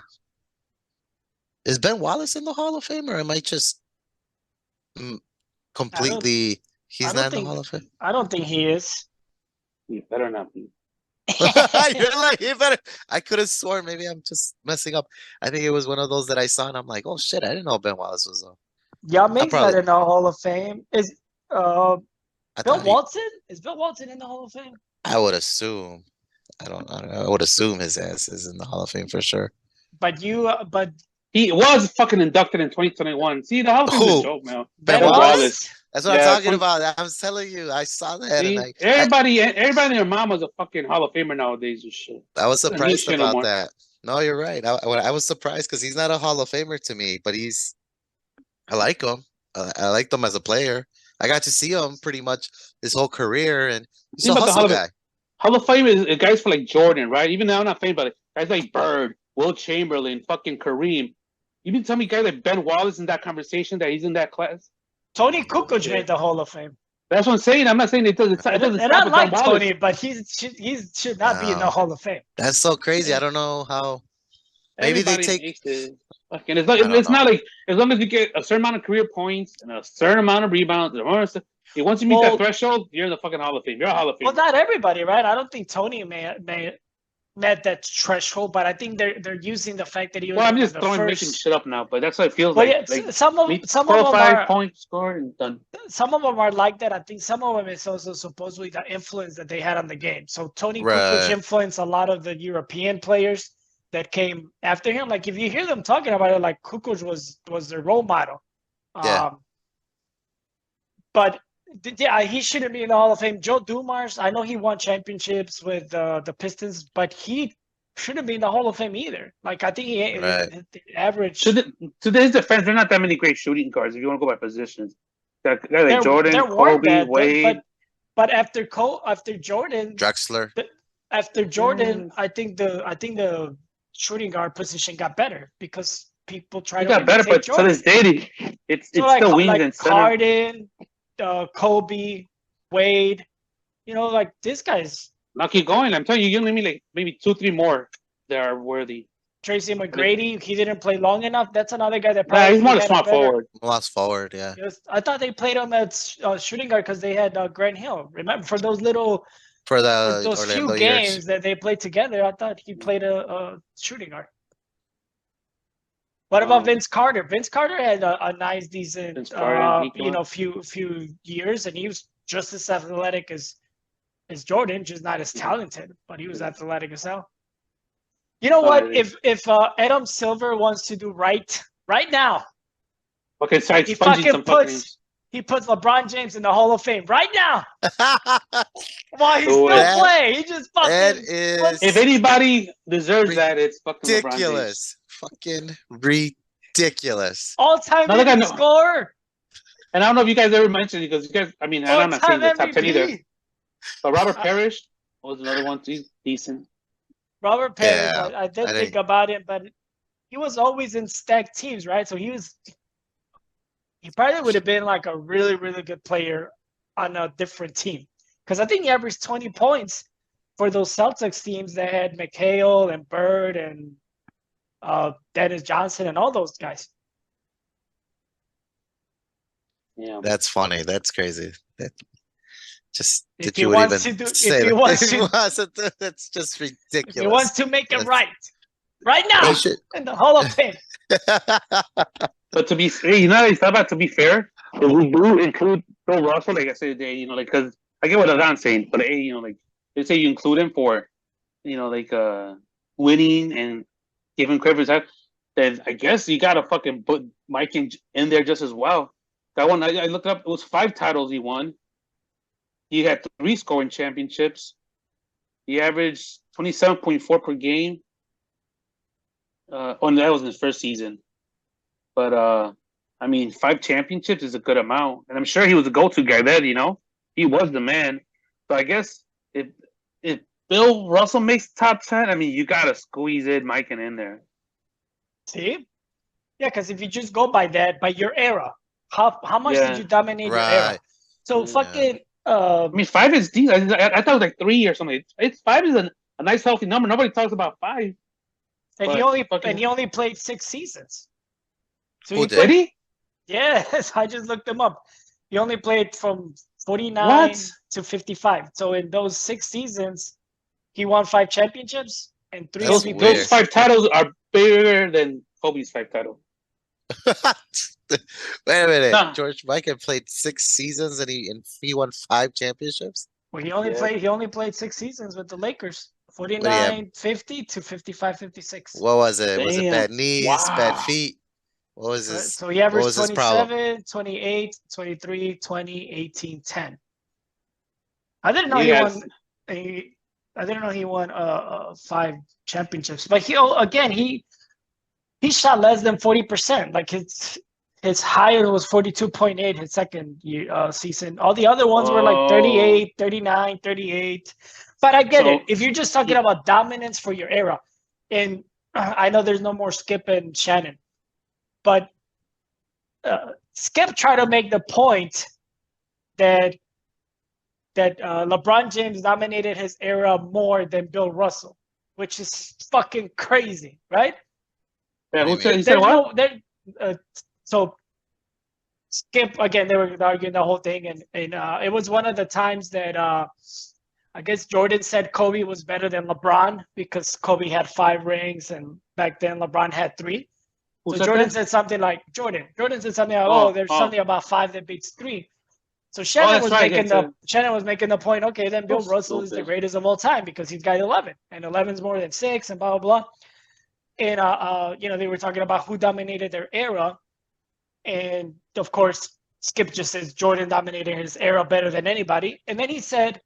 Is Ben Wallace in the Hall of Fame, or am I just completely? He's not in the Hall of Fame. I don't think he is. He better not be. You're like, you better. I could have sworn maybe I'm just messing up. I think it was one of those that I saw, and I'm like, oh shit, I didn't know Ben Wallace was on. Yao Ming's not in the Hall of Fame. Is Bill Walton? Is Bill Walton in the Hall of Fame? I would assume. I don't know. I would assume his ass is in the Hall of Fame for sure. But he was fucking inducted in 2021. See, the Hall of Fame is a joke, man. Ben Wallace? That's what I'm talking about. I was telling you, I saw that. See, and everybody and their mom was a fucking Hall of Famer nowadays and shit. I was surprised about that. No, you're right. I was surprised because he's not a Hall of Famer to me, but I like him. I liked him as a player. I got to see him pretty much his whole career, and he's a hustle guy. Hall of Fame is guys for like Jordan, right? Even though I'm not famous, but guys like Bird, Will Chamberlain, fucking Kareem. You mean tell me guys like Ben Wallace in that conversation that he's in that class? Tony Kukoc made the Hall of Fame. That's what I'm saying. I'm not saying it doesn't. And I like Tony, but he should not be in the Hall of Fame. That's so crazy. I don't know how. Maybe they take. Fucking, it's not like as long as you get a certain amount of career points and a certain amount of rebounds. Once you meet that threshold, you're in the fucking Hall of Fame. You're a Hall of Fame. Well, not everybody, right? I don't think Tony met that threshold, but I think they're using the fact that he was. Well, I'm just making shit up now, but that's what it feels like. Yeah, like some of them 5 points scored and done. Some of them are like that. I think some of them is also supposedly the influence that they had on the game. So Tony Kukoc influenced a lot of the European players that came after him. Like if you hear them talking about it, like Kukoc was their role model. Yeah. But yeah, he shouldn't be in the Hall of Fame. Joe Dumars, I know he won championships with the Pistons, but he shouldn't be in the Hall of Fame either. Like I think he averaged. To his defense, there are not that many great shooting guards if you want to go by positions. Guys like Jordan, Kobe, Wade. But after Jordan, Drexler. After Jordan, I think the shooting guard position got better because people tried to got better, but to this day, it's still wings and center. Harden, Kobe, Wade, like this guy's. Now keep going. I'm telling you, you need me like maybe 2-3 more that are worthy. Tracy McGrady, he didn't play long enough. That's another guy that probably. He's more a small forward. Lost forward, yeah. I thought they played him at shooting guard because they had Grant Hill. Remember for those those few games that they played together, I thought he played a shooting guard. What about Vince Carter? Vince Carter had a nice, decent, few years, and he was just as athletic as Jordan, just not as talented, but he was athletic as hell. You know what? If Adam Silver wants to do right now, okay, sorry, he puts LeBron James in the Hall of Fame right now. While he's still playing, he just fucking. If anybody deserves that, it's fucking ridiculous. Fucking ridiculous. All-time Another guy, leading scorer. and I don't know if you guys ever mentioned it because you guys, I mean, I'm not saying the top 10 either. MVP. But Robert Parrish was another one. He's decent. Robert Parrish, Yeah, I did I think think- about it, but he was always in stacked teams, right? So he probably would have been like a really, really good player on a different team. Because I think he averaged 20 points for those Celtics teams that had McHale and Bird and Dennis Johnson and all those guys. Yeah. That's funny. That's crazy. Just If that he you would wants even to do- if say he that. wants If he to- wants to, that's just ridiculous. If he wants to make it That's- right now, He should- in the Hall of Fame. But to be, you know, it's about to be fair. If we do include Bill Russell, like I said today, you know, like because I get what Adan's saying, but hey, you know, like they say you include him for, you know, like winning and giving credit for his help, then I guess you gotta fucking put Mike in there just as well. That one I looked up; it was 5 titles he won. He had 3 scoring championships. He averaged 27.4 per game. That was in his first season. But I mean, 5 championships is a good amount, and I'm sure he was a go-to guy then. You know, he was the man. So I guess if Bill Russell makes top 10, I mean, you gotta squeeze Mike in there. See? Yeah, because if you just go by that, by your era, how much Yeah. did you dominate your era? Right. So Yeah. fucking I mean, 5 is decent. I thought it was like 3 or something. It's 5 is a nice healthy number. Nobody talks about 5. and but he only fucking- played 6 seasons. So Who he did? Did he? Yes, I just looked him up. He only played from 49 What? to 55. So in those 6 seasons, he won 5 championships and 3 That's MVPs. weird. Those 5 titles are bigger than Kobe's 5 title. Wait a minute. Nah. George Mikan played 6 seasons and he won 5 championships. Well, he Yeah. only played 6 seasons with the Lakers. What do you 49, 50 to 55, 56. What was it? Was it Damn. bad knees, bad Wow. feet? What was Right, his? so he averaged was his problem? 27, 28, 23, 20, 18, 10. I didn't know Yes. I didn't know he won 5 championships. But he shot less than 40%. Like his higher was 42.8 his second year, season. All the other ones were like 38, 39, 38. But I get it. So- If you're just talking about dominance for your era, and I know there's no more Skip and Shannon, but Skip tried to make the point that LeBron James dominated his era more than Bill Russell, which is fucking crazy, right? Yeah, What do who you said, mean? he said what? So Skip again, they were arguing the whole thing, and it was one of the times that I guess Jordan said Kobe was better than LeBron because Kobe had 5 rings, and back then LeBron had 3. Who So said Jordan that? said something like Jordan said something like, Oh, there's oh. something about 5 that beats 3. So Shannon that's was right, making that's Shannon was making the point. Okay, then Bill So Russell is the stupid. greatest of all time because he's got 11, and 11's more than 6, and blah blah blah. And they were talking about who dominated their era, and of course Skip just says Jordan dominated his era better than anybody, and then he said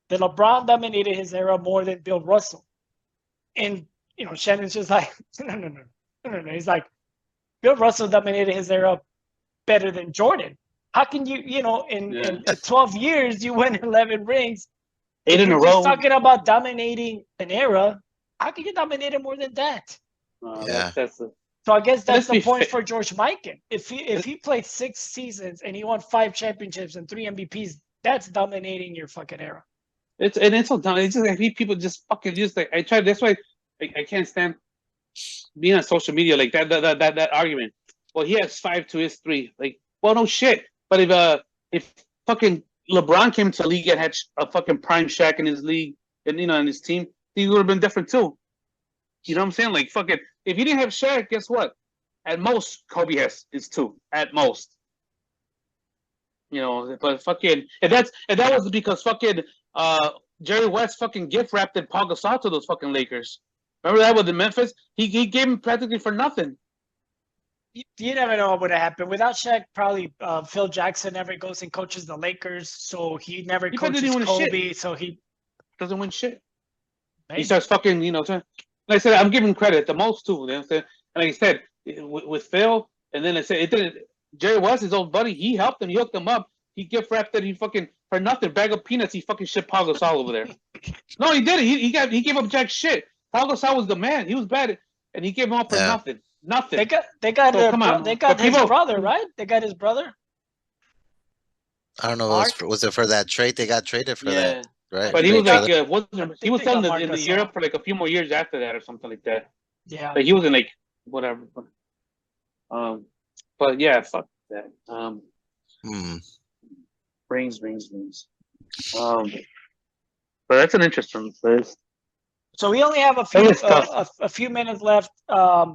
that LeBron dominated his era more than Bill Russell, and Shannon's just like no. He's like, Bill Russell dominated his era better than Jordan. How can you, in 12 years, you win 11 rings? 8 in a You're row. just talking about dominating an era. How can you dominate it more than that? Yeah. That's So I guess that's Let's the be point fa- for George Mikan. If he played 6 seasons and he won 5 championships and 3 MVPs, that's dominating your fucking era. it's so dumb. It's just like people just fucking just like I tried. That's why I can't stand being on social media like that argument. Well, he has 5 to his 3. Like, well, no shit. But if fucking LeBron came to the league and had a fucking prime Shaq in his league and in his team, he would have been different too. You know what I'm saying? Like fucking, if he didn't have Shaq, guess what? At most, Kobe is 2. At most. But fucking, and that was because fucking Jerry West fucking gift wrapped and Paul Gasol to those fucking Lakers. Remember that with the Memphis? He gave him practically for nothing. You never know what would have happened. Without Shaq, probably Phil Jackson never goes and coaches the Lakers, so he never He probably coaches didn't win Kobe, so he Doesn't win shit. He maybe. starts fucking, like I said, I'm giving credit the most too. You know what I'm saying? And like I said, with Phil, and then it said it didn't. Jerry West, his old buddy, he helped him. He hooked him up. He gift wrapped it. He fucking for nothing, bag of peanuts. He fucking shipped Pau Gasol over there. No, he did it. He gave up jack shit. Pau Gasol was the man. He was bad, and he gave him up for nothing. Nothing. They got so his brother, right? They got his brother. I don't know. Was it for that trade? They got traded for that, right? But he was like, he was selling in Europe for like a few more years after that or something like that. Yeah. But he wasn't like whatever. But yeah, fuck that. Rings. But that's an interesting place. So we only have a few minutes left. I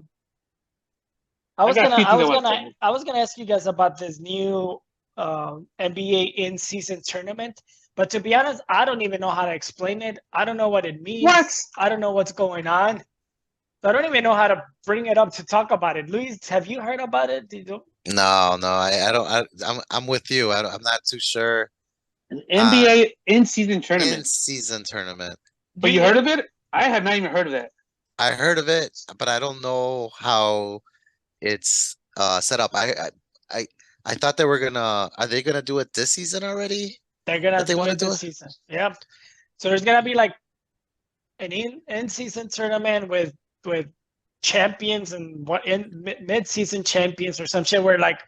was gonna ask you guys about this new NBA in-season tournament, but to be honest, I don't even know how to explain it. I don't know what it means. What? I don't know what's going on. So I don't even know how to bring it up to talk about it. Luis, have you heard about it? No, I don't. I'm with you. I'm not too sure. An NBA in-season tournament. In-season tournament. But you heard of it? I have not even heard of that. I heard of it, but I don't know how it's set up. I thought they were gonna. Are they gonna do it this season already? They're gonna do it this season. Yep. So there's gonna be like an in-season tournament with champions and mid-season champions or some shit where like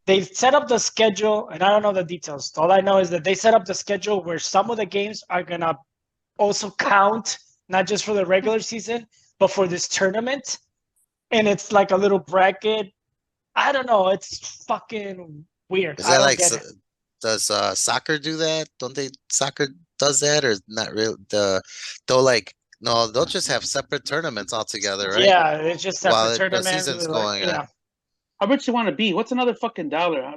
they set up the schedule, and I don't know the details. All I know is that they set up the schedule where some of the games are gonna also count, not just for the regular season, but for this tournament. And it's like a little bracket. I don't know. It's fucking weird. Is that like, does soccer do that? Don't they? Soccer does that, or not really? They'll just have separate tournaments altogether, right? Yeah, it's just separate tournaments. The season's going on. How rich you want to be? What's another fucking dollar?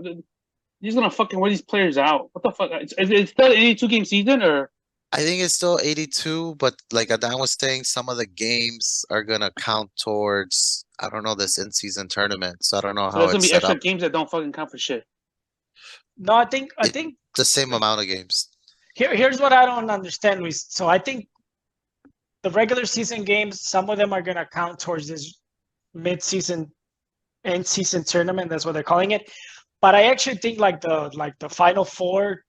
He's gonna fucking wear these players out. What the fuck? Is it still an 82-game season, or? I think it's still 82, but like Adan was saying, some of the games are gonna count towards, I don't know, this in-season tournament. So I don't know how there's gonna it's be set extra up. games that don't fucking count for shit. No, I think the same amount of games. Here's what I don't understand, Luis. So I think the regular season games, some of them are gonna count towards this mid-season, end-season tournament. That's what they're calling it. But I actually think like the Final Four,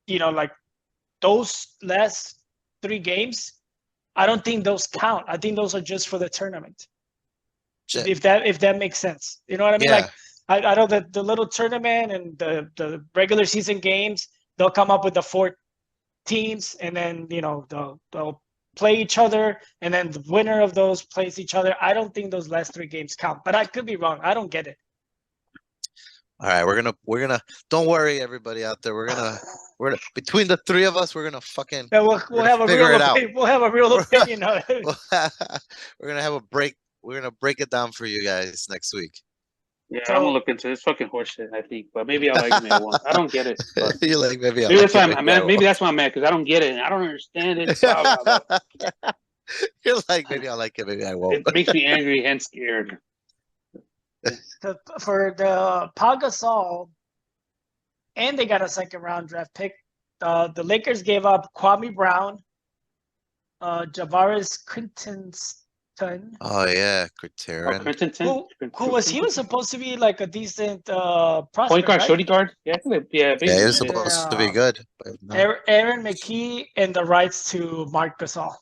like those last 3 games, I don't think those count. I think those are just for the tournament. If that makes sense, you know what I mean? Yeah. Like I know that the little tournament and the regular season games, they'll come up with the 4 teams, and then they'll play each other, and then the winner of those plays each other. I don't think those last 3 games count, but I could be wrong. I don't get it. All right, we're gonna. Don't worry, everybody out there. We're gonna between the 3 of us, we're gonna fucking. Yeah, we'll have a real opinion. We'll have a real opinion of it. We're gonna have a break. We're gonna break it down for you guys next week. Yeah, I'm gonna look into this fucking horseshit. I think, but maybe I'll like me. I don't get it. You like maybe that's why I'm mad. Maybe that's why I'm mad, because I don't get it. I don't understand it. You're like, maybe I like it, maybe I won't. It makes me angry and scared. For the Pau Gasol, and they got a 2nd-round draft pick. The Lakers gave up Kwame Brown, Javaris Crittenton. Oh yeah, Crittenton. Who was supposed to be like a decent prospect, point guard, right? shooting guard. Yeah, he was supposed to be good. But no. Aaron McKee and the rights to Marc Gasol.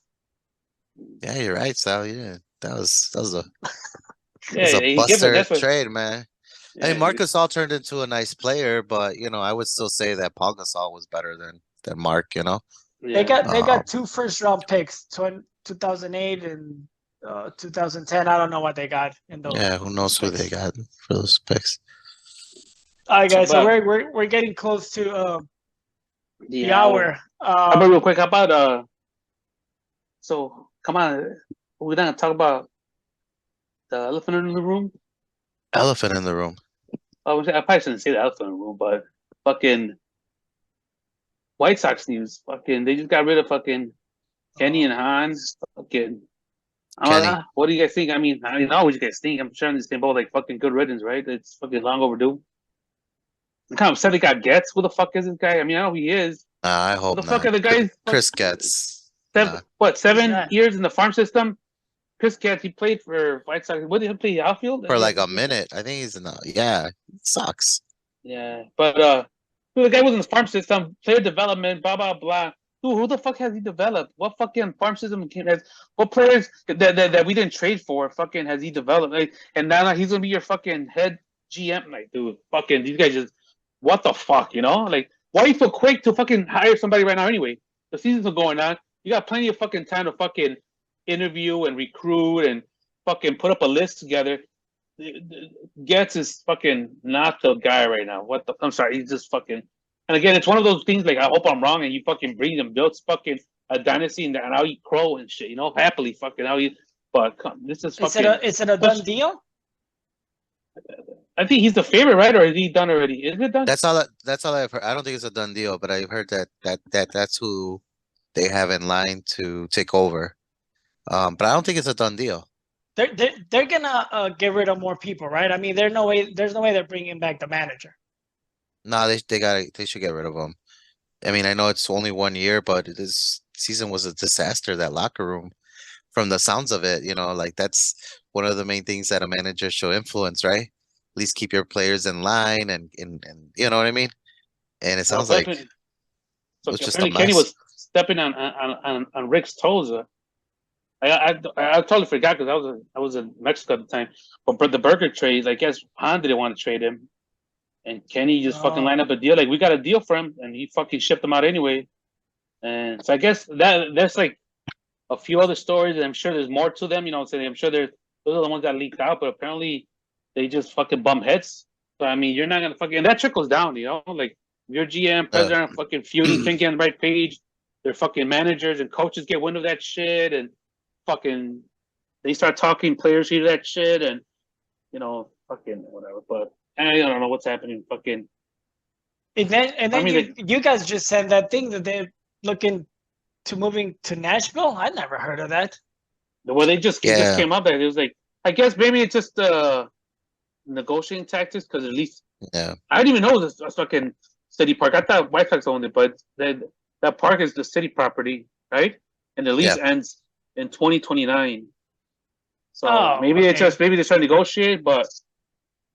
Yeah, you're right, Sal. Yeah, that was a. It's a buster trade, man. Yeah, I mean, Marc Gasol turned into a nice player, but I would still say that Pau Gasol was better than Marc. Yeah. They got 2 first-round picks, 2008 and 2010. I don't know what they got in those. Yeah, who knows who they got for those picks? All right, guys. So we're getting close to the hour. How about real quick? How about So come on, we're gonna talk about the elephant in the room. Elephant in the room. I probably shouldn't say the elephant in the room, but fucking White Sox news. Fucking, they just got rid of fucking Kenny and Hans. Fucking, what do you guys think? I mean, I know what you guys think. I'm sure in this thing both like fucking good riddance, right? It's fucking long overdue. I'm kind of upset they got Getz. Who the fuck is this guy? I mean, I know who he is. I hope Who the fuck are the guys? Chris Getz. 7 years in the farm system? Chris Getz, he played for White Sox. What did he play? Outfield? For like a minute. I think he's in the, yeah, it sucks. Yeah, but dude, the guy was in the farm system, player development, blah blah blah. Dude, who the fuck has he developed? What fucking farm system has? What players that we didn't trade for? Fucking has he developed? Like, and now he's gonna be your fucking head GM. Like, dude, fucking these guys just what the fuck, you know? Like, why are you so quick to fucking hire somebody right now? Anyway, the season's going on. You got plenty of fucking time to fucking interview and recruit and fucking put up a list together. Getz is fucking not the guy right now. What the? I'm sorry, he's just fucking. And again, it's one of those things like I hope I'm wrong, and you fucking bring them built fucking a dynasty, and I'll eat crow and shit, you know, happily fucking I'll eat. But this is fucking. Is it a done deal? I think he's the favorite, right? Or is he done already? Is it done? That's all I've heard. I don't think it's a done deal, but I've heard that's who they have in line to take over. But I don't think it's a done deal. They're gonna get rid of more people, right? I mean, there's no way they're bringing back the manager. No, they should get rid of him. I mean, I know it's only 1 year, but this season was a disaster. That locker room, from the sounds of it, you know, like that's one of the main things that a manager should influence, right? At least keep your players in line and you know what I mean? And it sounds like it was just a mess. Kenny was stepping on Rick's toes. I totally forgot because I was in Mexico at the time. But the Burger trade, I guess Han didn't want to trade him, and Kenny just fucking lined up a deal. Like, we got a deal for him, and he fucking shipped him out anyway. And so I guess that's like a few other stories, and I'm sure there's more to them. You know what I'm saying? I'm sure those are the ones that leaked out, but apparently they just fucking bump heads. So I mean, you're not gonna fucking, and that trickles down. You know, like your GM, president, fucking feuding, thinking on the right page. Their fucking managers and coaches get wind of that shit, and fucking they start talking, players hear that shit, and you know, fucking whatever. But I don't know what's happening. Fucking. And then you guys just said that thing that they're looking to moving to Nashville. I never heard of that. Well, it just came up that it was like, I guess maybe it's just negotiating tactics, because at least I didn't even know it was a fucking city park. I thought White Sox owned it, but that park is the city property, right? And the lease ends in 2029. So maybe they're trying to negotiate, but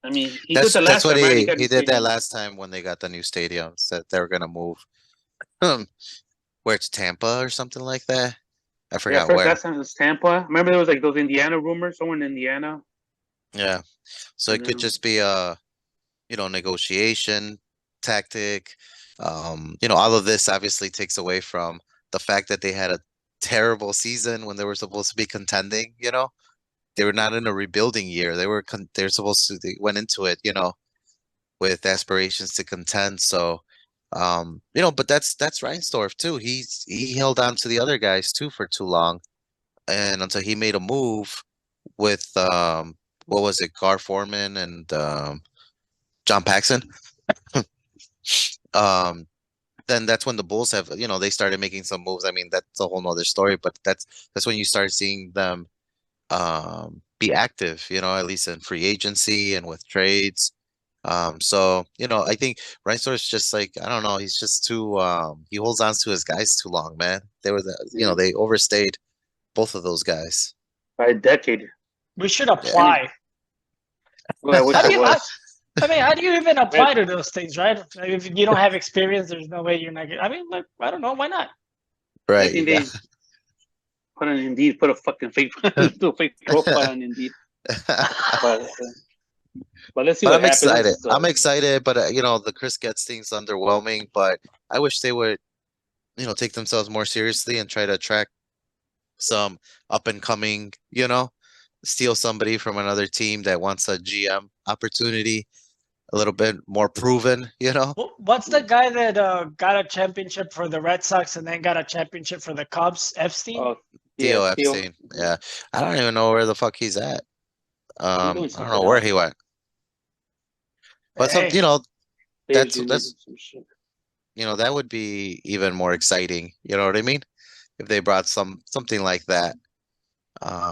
I mean, he did the last time. He did that last time when they got the new stadium. Said they were gonna move, where it's Tampa or something like that. I forgot where. Last time it was Tampa. Remember there was like those Indiana rumors, someone in Indiana. Yeah, so it could just be a, negotiation tactic. All of this obviously takes away from the fact that they had a terrible season when they were supposed to be contending. They were not in a rebuilding year. They went into it, with aspirations to contend. So, but that's Reinsdorf too. He held on to the other guys too for too long, and until he made a move with what was it, Gar Forman and John Paxson. Then that's when the Bulls have, they started making some moves. I mean, that's a whole nother story, but that's when you start seeing them be active, at least in free agency and with trades. So, I think Reinsdorf's just like, I don't know, he's just too he holds on to his guys too long, man. They were they overstayed, both of those guys. By a decade. We should apply. Well, I wish I was. I mean, how do you even apply to those things, right? If you don't have experience, there's no way you're not getting. I mean, like, I don't know, why not? Right. I think they put on Indeed, put a fucking fake profile on Indeed. But let's see what happens. Excited. I'm excited, but the Chris Getz thing's underwhelming. But I wish they would, take themselves more seriously and try to attract some up and coming, steal somebody from another team that wants a GM opportunity, a little bit more proven, What's the guy that got a championship for the Red Sox and then got a championship for the Cubs? Epstein? Theo Epstein. Yeah. I don't even know where the fuck he's at. I don't know where he went. But that would be even more exciting. You know what I mean? If they brought something like that.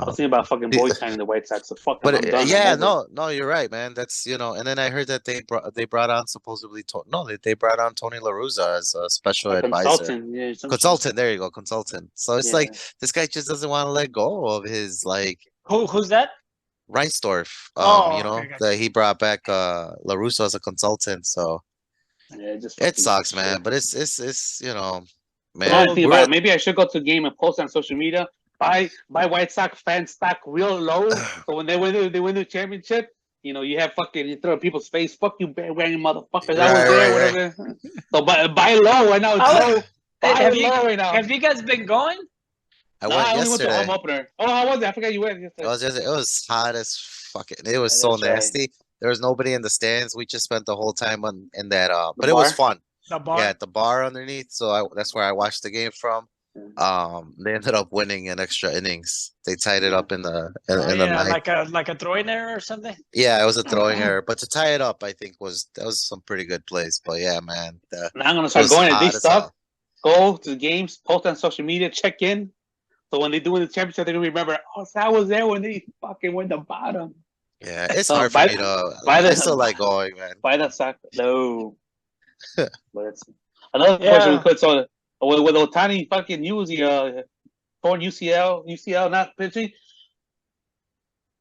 was thinking about fucking boycotting the White Sox. So fuck them. But I'm done. yeah, I'm over. no, you're right, man. That's and then I heard that they brought on supposedly they brought on Tony La Russa as a special A advisor. consultant. Yeah, some shit. Consultant, there you go, consultant. So it's like Yeah. this guy just doesn't want to let go of his like Who's that? Reinsdorf. Oh, okay, gotcha. That he brought back La Russa as a consultant. So Yeah, just it fucking sucks, shit. man. But it's The man. only thing about it, maybe I should go to a game and post on social media. Buy White Sox fan stock real low. So when they win the championship, you have fucking you throw in people's face. Fuck you, bandwagon motherfuckers. I was there, whatever. So buy low right now. It's low. Buy low right now. Have you guys been going? I went only went to yesterday. home opener. Oh, how was it? I forgot you went yesterday. It was hot as fucking. It was Yeah, so that's right. nasty. There was nobody in the stands. We just spent the whole time in that but The it was bar? fun. The bar. Yeah, at the bar underneath. So that's where I watched the game from. They ended up winning in extra innings. They tied it up in the Oh in the yeah, ninth. like a throwing error or something. Yeah, it was a throwing error, but to tie it up, I think that was some pretty good plays. But yeah, man, Now I'm gonna it start was going at hot these as stuff. hell. Go to the games, post on social media, check in. So when they do win the championship, they remember. Oh, so I was there when they fucking went the bottom. Yeah, it's So hard for me to. I still like going, man. By the sock, no. But it's another Yeah. question we could. So with Otani fucking news, he torn UCL not pitching.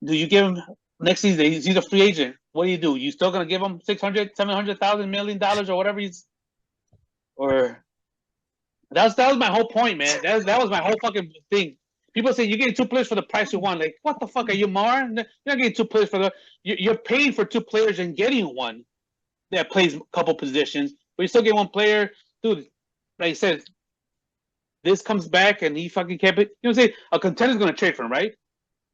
Do you give him next season? He's a free agent. What do? You still gonna give him $600, $700,000 million or whatever or that was my whole point, man. That was my whole fucking thing. People say you're getting 2 players for the price of one. Like, what the fuck are you, Mar? You're not getting 2 players for you're paying for 2 players and getting one that plays a couple positions, but you still get 1 player, dude. Like I said, this comes back and he fucking can't. You know what I'm saying? A contender's gonna trade for him, right?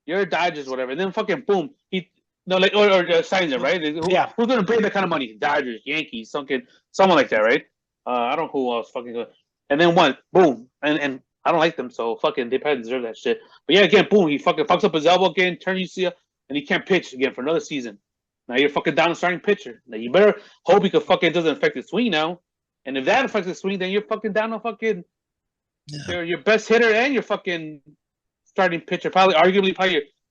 You're Dodgers, whatever. And then fucking boom, or signs him, right? Yeah. Who's gonna pay that kind of money? Dodgers, Yankees, someone like that, right? I don't know who else fucking. And then one, boom, and I don't like them, so fucking they probably deserve that shit. But yeah, again, boom, he fucking fucks up his elbow again, turn UCL, and he can't pitch again for another season. Now you're fucking down a starting pitcher. Now you better hope he doesn't affect his swing now. And if that affects his swing, then you're fucking down a fucking your best hitter and your fucking starting pitcher, arguably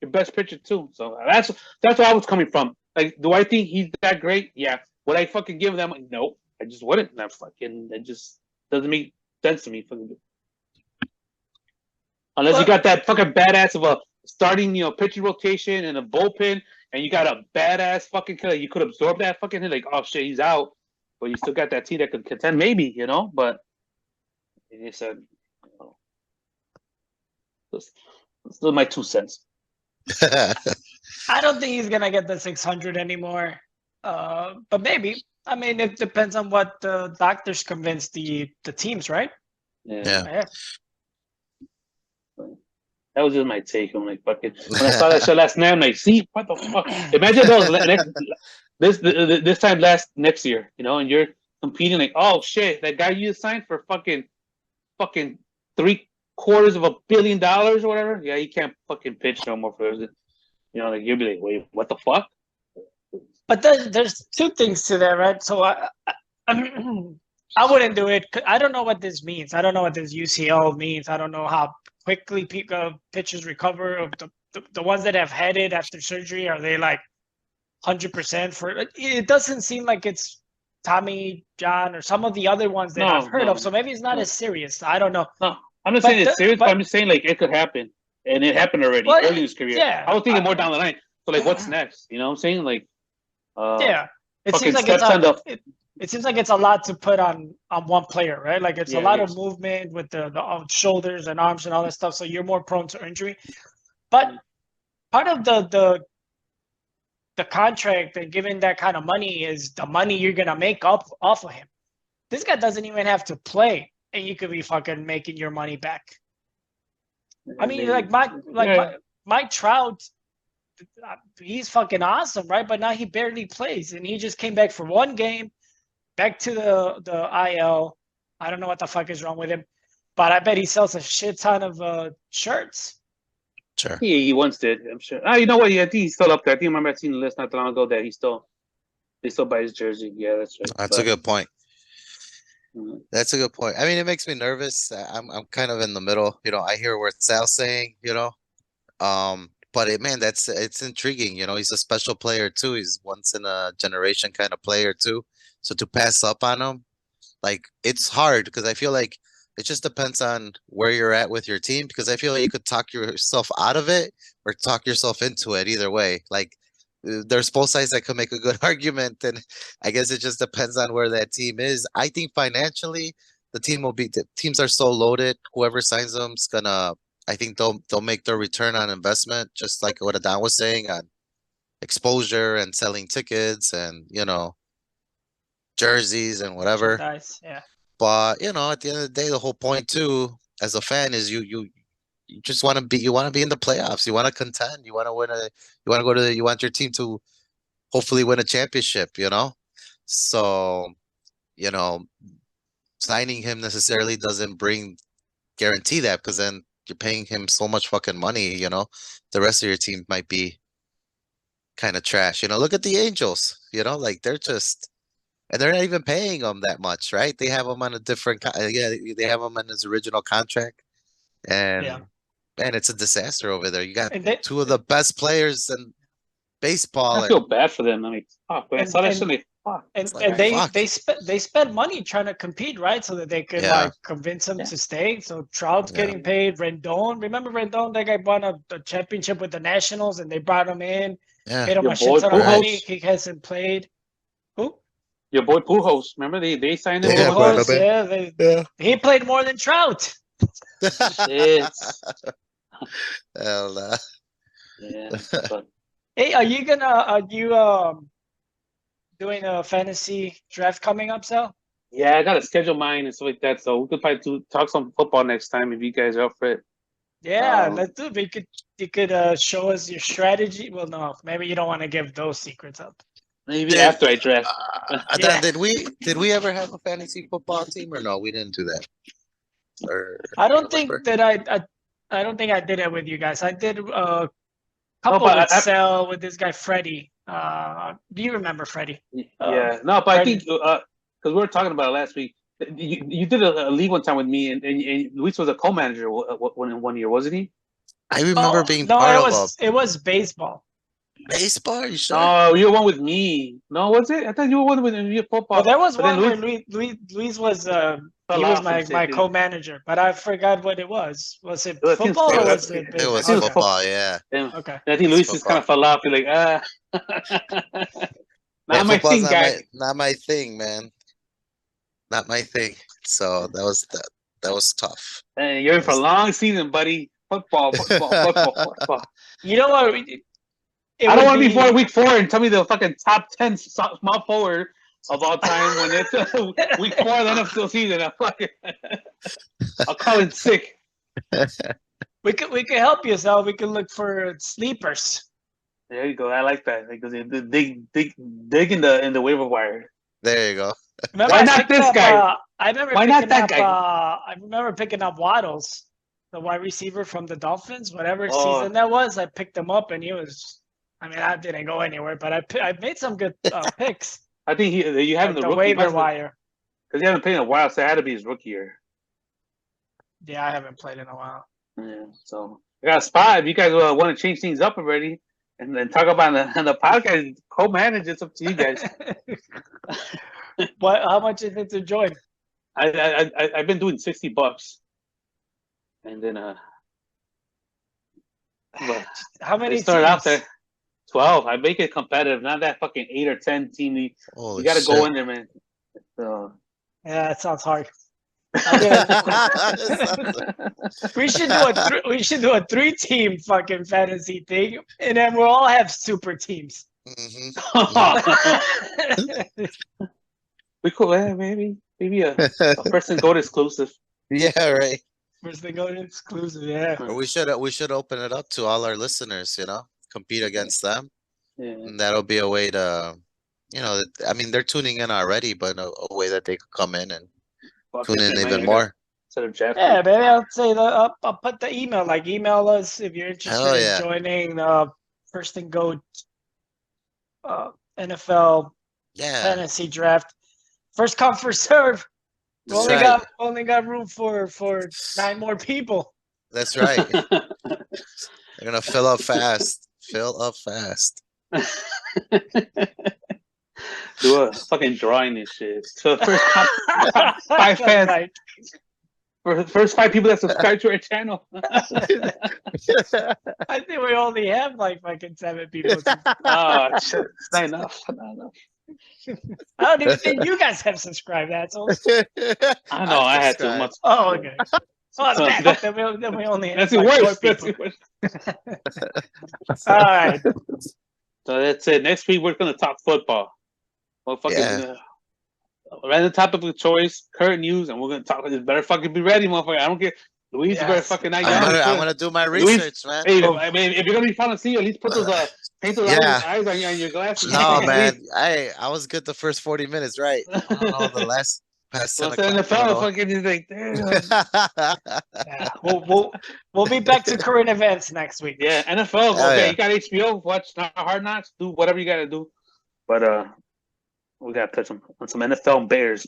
your best pitcher too. So that's where I was coming from. Like, do I think he's that great? Yeah. Would I fucking give him that money? No, I just wouldn't. It just doesn't make sense to me. Unless you got that fucking badass of a starting, pitching rotation and a bullpen, and you got a badass fucking killer. You could absorb that fucking hit, like, oh shit, he's out, but you still got that team that could contend, maybe, But it's still my 2 cents. I don't think he's gonna get the 600 anymore, but maybe. I mean, it depends on what the doctors convince the teams, right? Yeah. That was just my take. I'm like, fucking. When I saw that shit last night, I'm like, see, what the fuck? Imagine those this time next year, and you're competing like, oh shit, that guy you signed for fucking $750 million or whatever. Yeah, he can't fucking pitch no more for it. Like you'll be like, wait, what the fuck? But there's 2 things to that, right? So I wouldn't do it. I don't know what this means. I don't know what this UCL means. I don't know how quickly pitchers recover. The ones that have had it after surgery, are they like 100% for it? It doesn't seem like it's Tommy John or some of the other ones that I've heard of. So maybe it's not as serious. I don't know. No, I'm not saying it's serious, but I'm just saying like it could happen, and it happened already early in his career. Yeah, I was thinking more down the line. So like, what's next? You know what I'm saying? Like, yeah, it seems like it seems like it's a lot to put on one player, right? Like it's a lot of movement with the shoulders and arms and all that stuff. So you're more prone to injury. But part of the contract and giving that kind of money is the money you're gonna make up off of him. This guy doesn't even have to play, and you could be fucking making your money back. I mean, like Mike Trout, he's fucking awesome, right? But now he barely plays, and he just came back for 1 game, back to the IL. I don't know what the fuck is wrong with him, but I bet he sells a shit ton of shirts. Sure. Yeah, he once did. I'm sure. You know what? Yeah, I think he's still up there. I think I remember I seen the list not that long ago that they still buy his jersey. Yeah, that's right. That's a good point. That's a good point. I mean, it makes me nervous. I'm kind of in the middle. I hear what Sal's saying. But it's intriguing. You know, he's a special player too. He's once in a generation kind of player too. So to pass up on him, like it's hard because I feel like it just depends on where you're at with your team because I feel like you could talk yourself out of it or talk yourself into it either way. Like there's both sides that could make a good argument, and I guess it just depends on where that team is. I think financially, the teams are so loaded. Whoever signs them's gonna. I think they'll make their return on investment, just like what Adan was saying on exposure and selling tickets and jerseys and whatever. Merchandise, yeah. But at the end of the day, the whole point too, as a fan, is you just want to be in the playoffs. You want to contend. You want to you want your team to hopefully win a championship. So you know signing him necessarily doesn't guarantee that because then you're paying him so much fucking money. The rest of your team might be kind of trash. Look at the Angels. Like they're just. And they're not even paying him that much, right? They have him on a different, they have him on his original contract, and man, it's a disaster over there. You got two of the best players in baseball. I feel bad for them. I mean, fuck. When I saw that shit, fuck. And Like, they spent money trying to compete, right? So that they could like convince him to stay. So Trout's getting paid. Rendon, remember Rendon? That guy won a championship with the Nationals, and they brought him in. Paid him a shit ton of money. He hasn't played. Who? Your boy Pujols, remember they signed him? Pujols, he played more than Trout. Shit. Hell nah. Yeah. Hey, are you doing a fantasy draft coming up, Sal? Yeah, I gotta schedule mine and stuff like that. So we could probably talk some football next time if you guys are up for it. Yeah, let's do it. You could show us your strategy. Well, no, maybe you don't want to give those secrets up. Maybe after I draft. Adan, did we ever have a fantasy football team or no? We didn't do that. I don't think that I don't think I did it with you guys. I did a couple with Sal with this guy Freddie. Do you remember Freddie? Yeah, no, but Freddie. I think because we were talking about it last week. You did a league one time with me, and Luis was a co-manager in 1 year, wasn't he? I remember being part of it was baseball. Baseball? You sure? Oh, you were one with me. No, was it? I thought you were one with me football. Well, there was one where Luis was he was my co-manager, but I forgot what it was. Was it football or was it baseball? It was football, yeah. Okay. I think Luis just kind of fell off. You're like, not my thing, guy. Not my thing, man. Not my thing. So that was tough. Hey, you're in for a long season, buddy. Football. You know what? I don't want to be for week 4 and tell me the fucking top 10 small forward of all time when it's week 4 of the NFL season. I'll call it sick. We could help you, Sal. We could look for sleepers. There you go. I like that because dig in the waiver wire. There you go. Remember, why not this guy? Why not that guy? I remember picking up Waddles, the wide receiver from the Dolphins. Whatever season that was, I picked him up, and he was. I mean, I didn't go anywhere, but I made some good picks. I think you haven't the waiver wire because you haven't played in a while, so it had to be his rookie year. Yeah, I haven't played in a while. Yeah, so I got a spot. If you guys want to change things up already and then talk about on the podcast, co-manage, it's up to you guys. How much is it to join? I've been doing $60, and then how many? Start out there. 12. I make it competitive, not that fucking 8 or 10 team. You got to go in there, man. So. Yeah, that sounds hard. We should do a 3-team fucking fantasy thing, and then we'll all have super teams. Mm-hmm. We could maybe a first-and-goat exclusive. Yeah, right. First-and-goat exclusive, yeah. Or we should open it up to all our listeners. Compete against them, and that'll be a way to, I mean, they're tuning in already, but a way that they could come in and tune in even more. Yeah, maybe I'll say I'll put the email. Like, email us if you're interested in joining the First and Goat NFL fantasy draft. First come, first serve. We only got room for 9 more people. That's right. They're gonna fill up fast. Fill up fast. Do a fucking drawing and shit. So the first five fans, Right. for the first 5 people that subscribe to our channel. I think we only have like fucking 7 people. Oh shit, it's not enough. Not enough. I don't even think you guys have subscribed, assholes. I know I had too subscribed. much. Oh, okay. Oh, So that's bad. Then we only have That's it like 4 worse. That's people. it worse. All right. So that's it. Next week we're gonna talk football. Well, fucking Yeah. random topic of choice, current news, and we're gonna talk. Just better fucking be ready, motherfucker. I don't care. Luis, you better Yes. fucking I'm not gonna do my research, man. Hey, I mean, if you're gonna be falling asleep, at least put those paint those Yeah. eyes on your glasses. No, man. I was good the first 40 minutes, right? I don't know the last past 10 Well, so o'clock. NFL, fucking, he's like, damn. Yeah, we'll be back to current events next week. Yeah, NFL. Oh, Okay, yeah. you got HBO. Watch Hard Knocks. Do whatever you gotta do. But we gotta touch on some NFL Bears.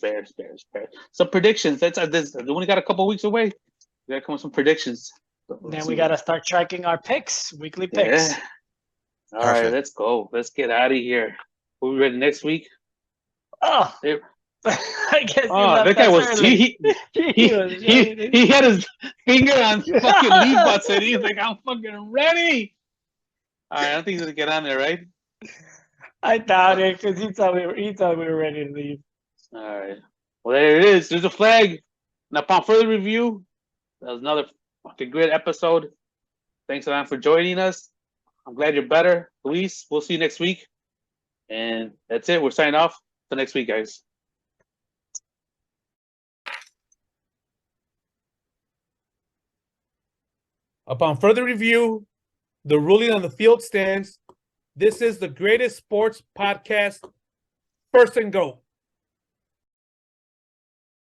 Some predictions. That's we only got a couple weeks away. We gotta come with some predictions. Then we gotta start tracking our picks, weekly picks. Yeah. All right, Perfect. let's go. Let's get out of here. We'll be ready next week. Oh, There- I guess you Oh, left that guy us was early. he had his finger on fucking leave button. He's like, I'm fucking ready. All right, I don't think he's gonna get on there, right? I doubt it because he thought we were ready to leave. All right. Well, there it is. There's a flag. And upon further review, that was another fucking great episode. Thanks, Adan, for joining us. I'm glad you're better. Luis, we'll see you next week. And that's it. We're signing off. Till next week, guys. Upon further review, the ruling on the field stands. This is the greatest sports podcast, First and Goat.